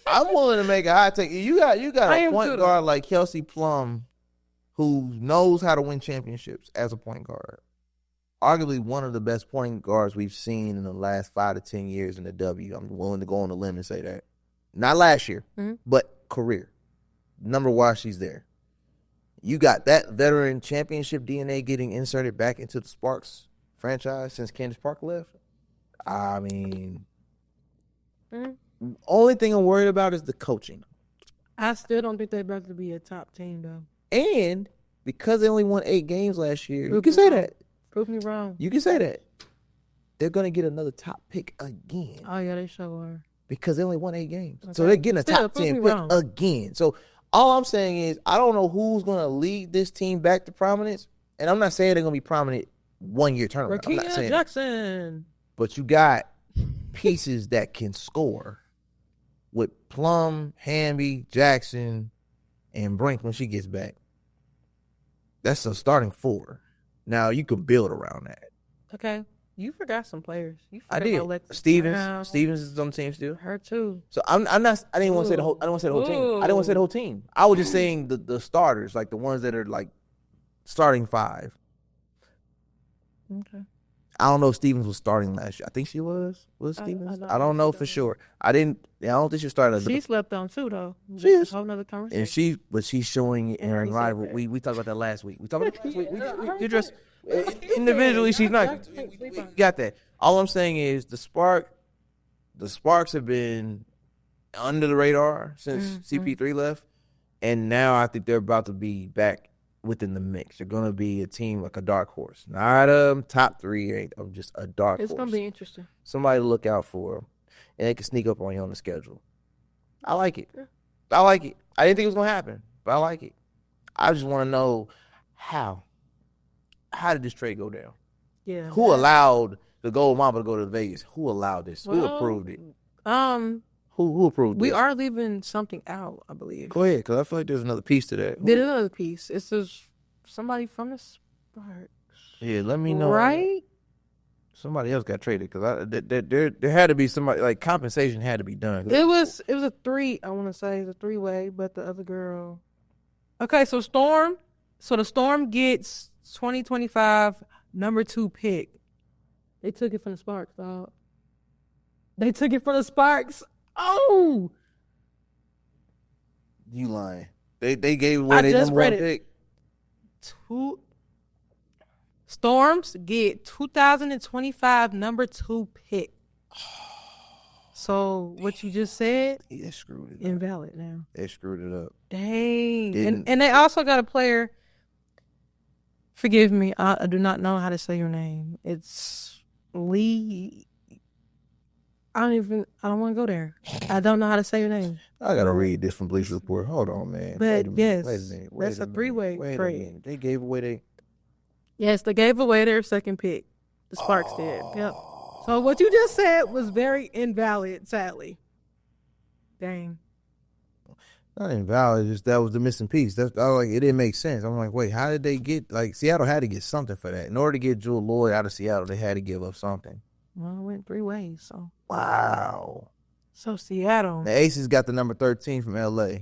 Speaker 1: I'm willing to make a hot take. You got
Speaker 2: I
Speaker 1: a
Speaker 2: am
Speaker 1: point
Speaker 2: too,
Speaker 1: guard like Kelsey Plum, who knows how to win championships as a point guard. Arguably one of the best point guards we've seen in the last 5 to 10 years in the W. I'm willing to go on the limb and say that. Not last year, but career. Number-wise, she's there. You got that veteran championship DNA getting inserted back into the Sparks franchise since Candace Parker left. I mean, only thing I'm worried about is the coaching.
Speaker 2: I still don't think they're about to be a top team, though.
Speaker 1: And because they only won 8 games last year, you can say that.
Speaker 2: Prove me wrong.
Speaker 1: You can say that. They're going to get another top pick again.
Speaker 2: Oh, yeah, they sure are.
Speaker 1: Because they only won 8 games.
Speaker 2: Okay.
Speaker 1: So they're getting a top 10 pick
Speaker 2: wrong.
Speaker 1: again. So all I'm saying is I don't know who's going to lead this team back to prominence. And I'm not saying they're going to be prominent 1-year turnaround. I'm not saying
Speaker 2: Jackson.
Speaker 1: But you got pieces that can score with Plum, Hamby, Jackson, and Brink when she gets back. That's a starting 4. Now you can build around that.
Speaker 2: Okay. You forgot some players.
Speaker 1: I did. Stevens is on the team still.
Speaker 2: Her too.
Speaker 1: So I'm not. I didn't want to say the whole. I didn't want to say the whole team. I didn't want to say the whole team. I was just saying the starters, like the ones that are like starting 5.
Speaker 2: Okay.
Speaker 1: I don't know if Stevens was starting last year. I think she was. Was Stevens? I don't know for sure. I don't think she started.
Speaker 2: She slept on too, though.
Speaker 1: She is.
Speaker 2: A whole nother conversation.
Speaker 1: And she's showing it in her Unrivaled. We talked about that last week. We talked about that last week. We addressed individually. She's not. We got that. All I'm saying is the Sparks have been under the radar since CP3 left, and now I think they're about to be back within the mix. They're going to be a team like a dark horse. Not a top 3, of just a dark horse.
Speaker 2: It's going to be interesting.
Speaker 1: Somebody to look out for, and they can sneak up on you on the schedule. I like it. I like it. I didn't think it was going to happen, but I like it. I just want to know how. How did this trade go down?
Speaker 2: Yeah.
Speaker 1: Who allowed the Gold Mamba to go to Vegas? Who allowed this? Who approved it? Who approved
Speaker 2: We
Speaker 1: this?
Speaker 2: are leaving something out, I believe.
Speaker 1: Go ahead, because I feel like there's another piece to that.
Speaker 2: There's another piece. It's just somebody from the Sparks.
Speaker 1: Yeah, let me know.
Speaker 2: Right?
Speaker 1: Somebody else got traded because there had to be somebody, like compensation had to be done.
Speaker 2: It was a 3, I want to say. It's a 3-way, but the other girl. Okay, so Storm. So the Storm gets 2025 number 2 pick. They took it from the Sparks, dog. They took it from the Sparks. Oh!
Speaker 1: You lying. They gave away their number 1 pick.
Speaker 2: Storms get 2025 number 2 pick. So what you just said?
Speaker 1: They screwed it up.
Speaker 2: Invalid now.
Speaker 1: They screwed it up.
Speaker 2: Dang. And they also got a player. Forgive me, I do not know how to say your name. It's Lee. I don't want to go there. I don't know how to say your name.
Speaker 1: I gotta read this from Bleacher Report. Hold on, man.
Speaker 2: But yes,
Speaker 1: wait a minute.
Speaker 2: that's a 3-way trade.
Speaker 1: They gave away
Speaker 2: Yes, they gave away their 2nd pick. The Sparks did. Yep. So what you just said was very invalid, sadly. Dang.
Speaker 1: Not invalid, just that was the missing piece. It didn't make sense. I'm like, wait, how did they get, Seattle had to get something for that. In order to get Jewel Lloyd out of Seattle, they had to give up something.
Speaker 2: Well, it went 3 ways, so.
Speaker 1: Wow.
Speaker 2: So Seattle.
Speaker 1: The Aces got the number 13 from LA.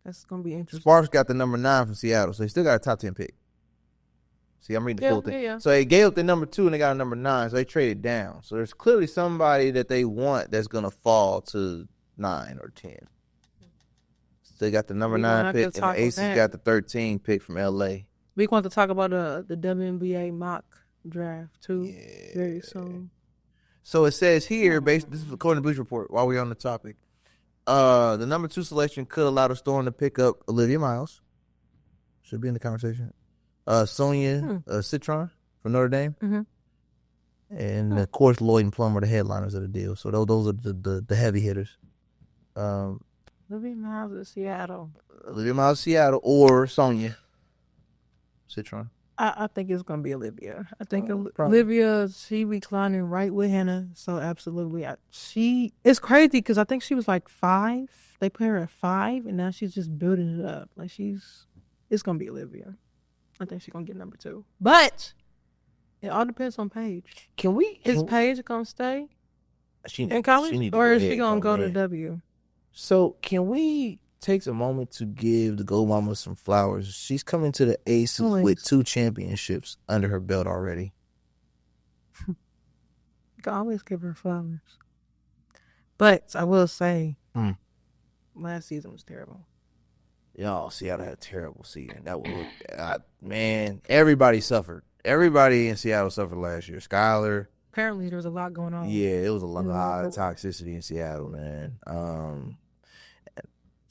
Speaker 2: That's going to be interesting.
Speaker 1: Sparks got the number 9 from Seattle, so they still got a top 10 pick. See, I'm reading the full thing.
Speaker 2: Yeah.
Speaker 1: So they gave up the number 2 and they got a number 9, so they traded down. So there's clearly somebody that they want that's going to fall to 9 or 10. So they got the number 9 pick, and the Aces got the 13 pick from LA.
Speaker 2: We want to talk about the WNBA mock draft too very soon.
Speaker 1: So it says here, this is according to Bleacher Report, while we're on the topic, the number 2 selection could allow the Storm to pick up Olivia Miles. Should be in the conversation. Sonia Citron from Notre Dame.
Speaker 2: Mm-hmm.
Speaker 1: And, of course, Lloyd and Plum are the headliners of the deal. So those are the heavy hitters.
Speaker 2: Olivia Miles of Seattle.
Speaker 1: Olivia Miles of Seattle or Sonia Citron.
Speaker 2: I think it's going to be Olivia. I think Olivia, she reclining right with Hannah. So, absolutely. It's crazy because I think she was like 5. They put her at 5, and now she's just building it up. It's going to be Olivia. I think she's going to get number 2. But it all depends on Paige. Is Paige going to stay in college? Or is she going to go to W?
Speaker 1: So can we take a moment to give the Gold Mama some flowers? She's coming to the Aces with 2 championships under her belt already.
Speaker 2: You can always give her flowers. But I will say, last season was terrible.
Speaker 1: Y'all, Seattle had a terrible season. That was, man, everybody suffered. Everybody in Seattle suffered last year. Skylar.
Speaker 2: Apparently, there was a lot going on.
Speaker 1: Yeah, it was a lot of toxicity in Seattle, man.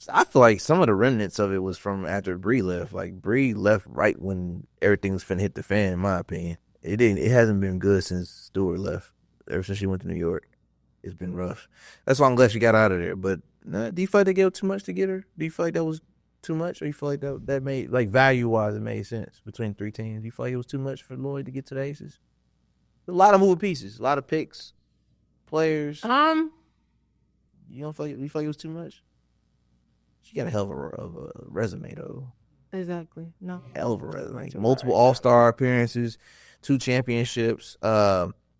Speaker 1: I feel like some of the remnants of it was from after Bree left. Like, Bree left right when everything was finna hit the fan, in my opinion. It hasn't been good since Stewart left. Ever since she went to New York, it's been rough. That's why I'm glad she got out of there. But do you feel like they gave too much to get her? Do you feel like that was too much, or you feel like that made, like, value-wise, it made sense between 3 teams? Do you feel like it was too much for Lloyd to get to the Aces? A lot of moving pieces, a lot of picks, players. You don't feel like, you feel like it was too much? She got a hell of a resume, though.
Speaker 2: Exactly. No.
Speaker 1: Hell of a resume. Multiple All-Star appearances, 2 championships.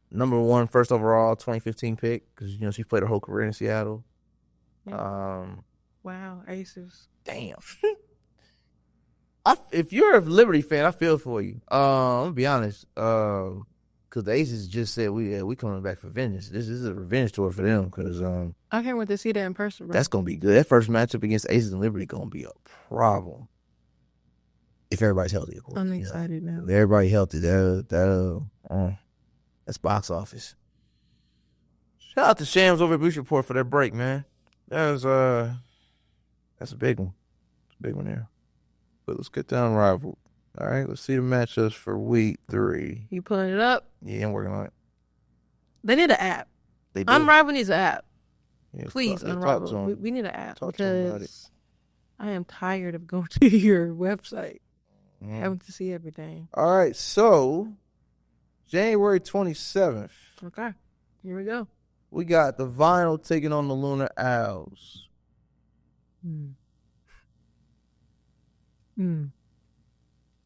Speaker 1: Number 1 first overall 2015 pick, because she played her whole career in Seattle.
Speaker 2: Yeah. Wow, Aces.
Speaker 1: Damn. If you're a Liberty fan, I feel for you. I'm gonna be honest. Because the Aces just said we coming back for vengeance. This is a revenge tour for them. Because
Speaker 2: I can't wait to see that in person, bro.
Speaker 1: That's gonna be good. That first matchup against Aces and Liberty gonna be a problem. If everybody's healthy, of course.
Speaker 2: I'm excited now.
Speaker 1: If everybody healthy, that's box office. Shout out to Shams over at Boost Report for that break, man. That's a big one. It's a big one there. But let's get down Unrivaled. All right, let's see the matchups for week 3.
Speaker 2: You pulling it up?
Speaker 1: Yeah, I'm working on it.
Speaker 2: They need an app.
Speaker 1: They do.
Speaker 2: Unrivaled needs an app.
Speaker 1: Yeah,
Speaker 2: Please, Unrivaled. We need an app because I am tired of going to your website, having to see everything.
Speaker 1: All right, so January 27th.
Speaker 2: Okay, here we go.
Speaker 1: We got the Vinyl taking on the Lunar Owls.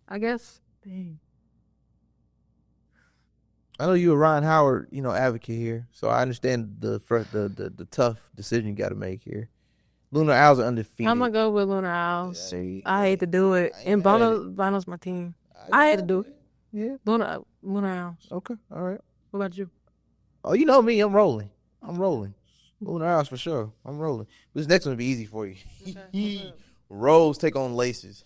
Speaker 2: I guess. Dang.
Speaker 1: I know you're a Ryan Howard, advocate here, so I understand the tough decision you got to make here. Lunar Owls are undefeated.
Speaker 2: I'm gonna go with Lunar Owls. I hate to do it, and Vinyls my team. I hate to do it.
Speaker 1: Yeah,
Speaker 2: Lunar Owls.
Speaker 1: Okay, all right.
Speaker 2: What about you?
Speaker 1: Oh, you know me. I'm rolling. Lunar Owls for sure. I'm rolling. This next one will be easy for you. Okay. Rose take on Laces.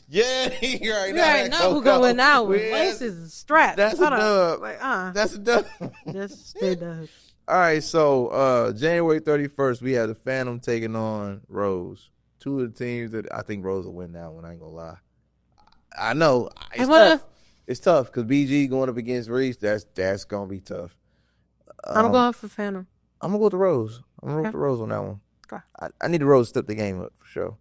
Speaker 1: Yeah, you already
Speaker 2: know who going now with Laces and straps.
Speaker 1: That's a dub. That's a dub.
Speaker 2: That's a dub.
Speaker 1: All right, so January 31st, we have the Phantom taking on Rose. 2 of the teams that I think Rose will win that one. I ain't gonna lie. I know it's tough. It's tough because BG going up against Reese. That's gonna be tough.
Speaker 2: I'm going for Phantom.
Speaker 1: I'm gonna go with the Rose. I'm gonna go with the Rose on that one. Okay. I need the Rose to step the game up for sure.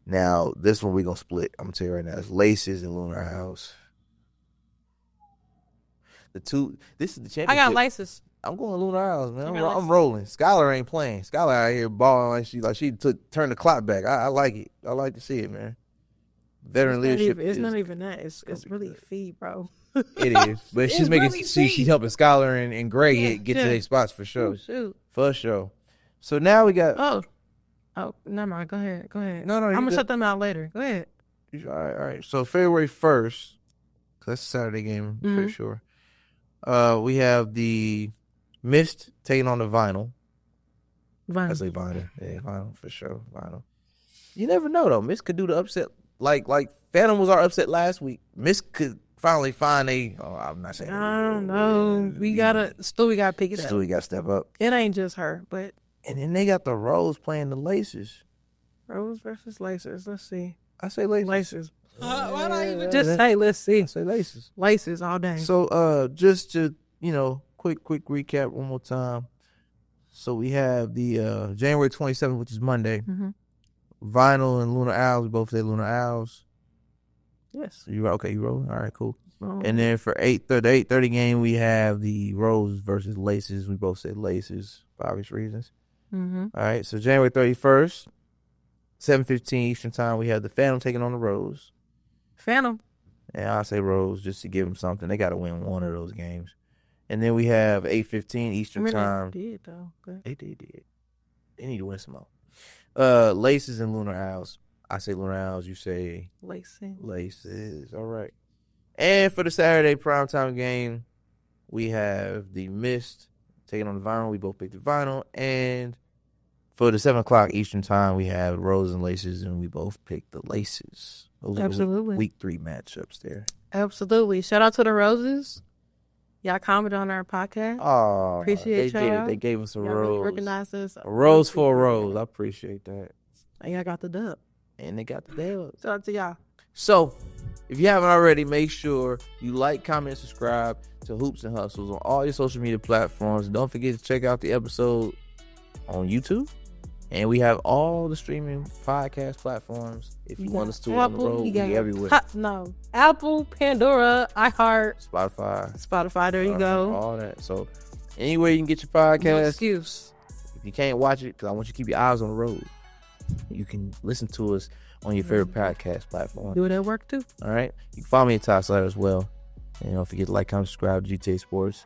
Speaker 1: Now this one we gonna split. I'm gonna tell you right now. It's Laces and Lunar House. This is the championship.
Speaker 2: I got Laces.
Speaker 1: I'm going Lunar House, man. I'm rolling. Skylar ain't playing. Skylar out here balling like she turned the clock back. I like it. I like to see it, man. Veteran leadership.
Speaker 2: It's not even that. It's really feed, bro.
Speaker 1: It is, but she's making. Really she's helping Skylar and Greg get to their spots for sure.
Speaker 2: Shoot.
Speaker 1: For sure. So now we got.
Speaker 2: Oh, never mind. Go ahead.
Speaker 1: No,
Speaker 2: I'm gonna shut them out later. Go ahead.
Speaker 1: All right. So February 1st, because that's a Saturday game, I'm pretty sure. We have the Mist taking on the Vinyl. I say Vinyl. Yeah, Vinyl for sure. Vinyl. You never know though. Mist could do the upset. Like Phantom was our upset last week. Mist could finally find I'm not saying.
Speaker 2: I don't know. We gotta pick it up.
Speaker 1: Stewie got to step up.
Speaker 2: It ain't just her, but.
Speaker 1: And then they got the Rose playing the Laces.
Speaker 2: Rose versus Laces. Let's see.
Speaker 1: I say Laces.
Speaker 2: Laces. Why not even just say let's see?
Speaker 1: I say Laces.
Speaker 2: Laces all day.
Speaker 1: So just to quick recap one more time. So we have the January 27th, which is Monday. Vinyl and Lunar Owls. We both say Lunar Owls.
Speaker 2: Yes.
Speaker 1: You okay? You rolling? All right, cool. And then for the 8:30 game, we have the Rose versus Laces. We both say Laces for obvious reasons. All right. So January 31st, 7:15 Eastern time, we have the Phantom taking on the Rose.
Speaker 2: Phantom.
Speaker 1: And I say Rose just to give them something. They got to win one of those games. And then we have 8:15 Eastern time.
Speaker 2: They did though.
Speaker 1: They did. They need to win some more. Laces and Lunar Owls. I say Lunar Owls. You say Laces. All right. And for the Saturday primetime game, we have the Mist taking on the Vinyl. We both picked the Vinyl. And for the 7 o'clock Eastern time, we have Roses and Laces, and we both picked the Laces. Those
Speaker 2: Absolutely.
Speaker 1: are the week 3 matchups there.
Speaker 2: Absolutely. Shout out to the Roses. Y'all commented on our podcast.
Speaker 1: Oh,
Speaker 2: Appreciate y'all.
Speaker 1: They gave us a
Speaker 2: Y'all
Speaker 1: rose.
Speaker 2: really recognized us.
Speaker 1: A rose for a rose. I appreciate that.
Speaker 2: And y'all got the dub.
Speaker 1: And they got the dub.
Speaker 2: Shout out to y'all.
Speaker 1: So, if you haven't already, make sure you like, comment, subscribe to Hoops and Hustles on all your social media platforms. Don't forget to check out the episode on YouTube. And we have all the streaming podcast platforms. If you want us to on the road, we everywhere.
Speaker 2: Apple, Pandora, iHeart,
Speaker 1: Spotify.
Speaker 2: There you go.
Speaker 1: All that. So anywhere you can get your podcast.
Speaker 2: No excuse.
Speaker 1: If you can't watch it, because I want you to keep your eyes on the road, you can listen to us on your favorite podcast platform.
Speaker 2: Do it at work too.
Speaker 1: All right. You can follow me at Ty Slatter as well. And don't forget to like, comment, subscribe to GTA Sports.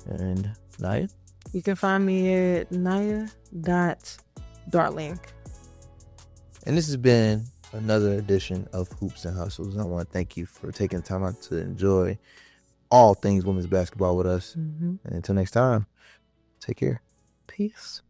Speaker 1: And Naya?
Speaker 2: You can find me at Naya.Darling.
Speaker 1: And this has been another edition of Hoops and Hustles. I want to thank you for taking the time out to enjoy all things women's basketball with us. And until next time, take care.
Speaker 2: Peace.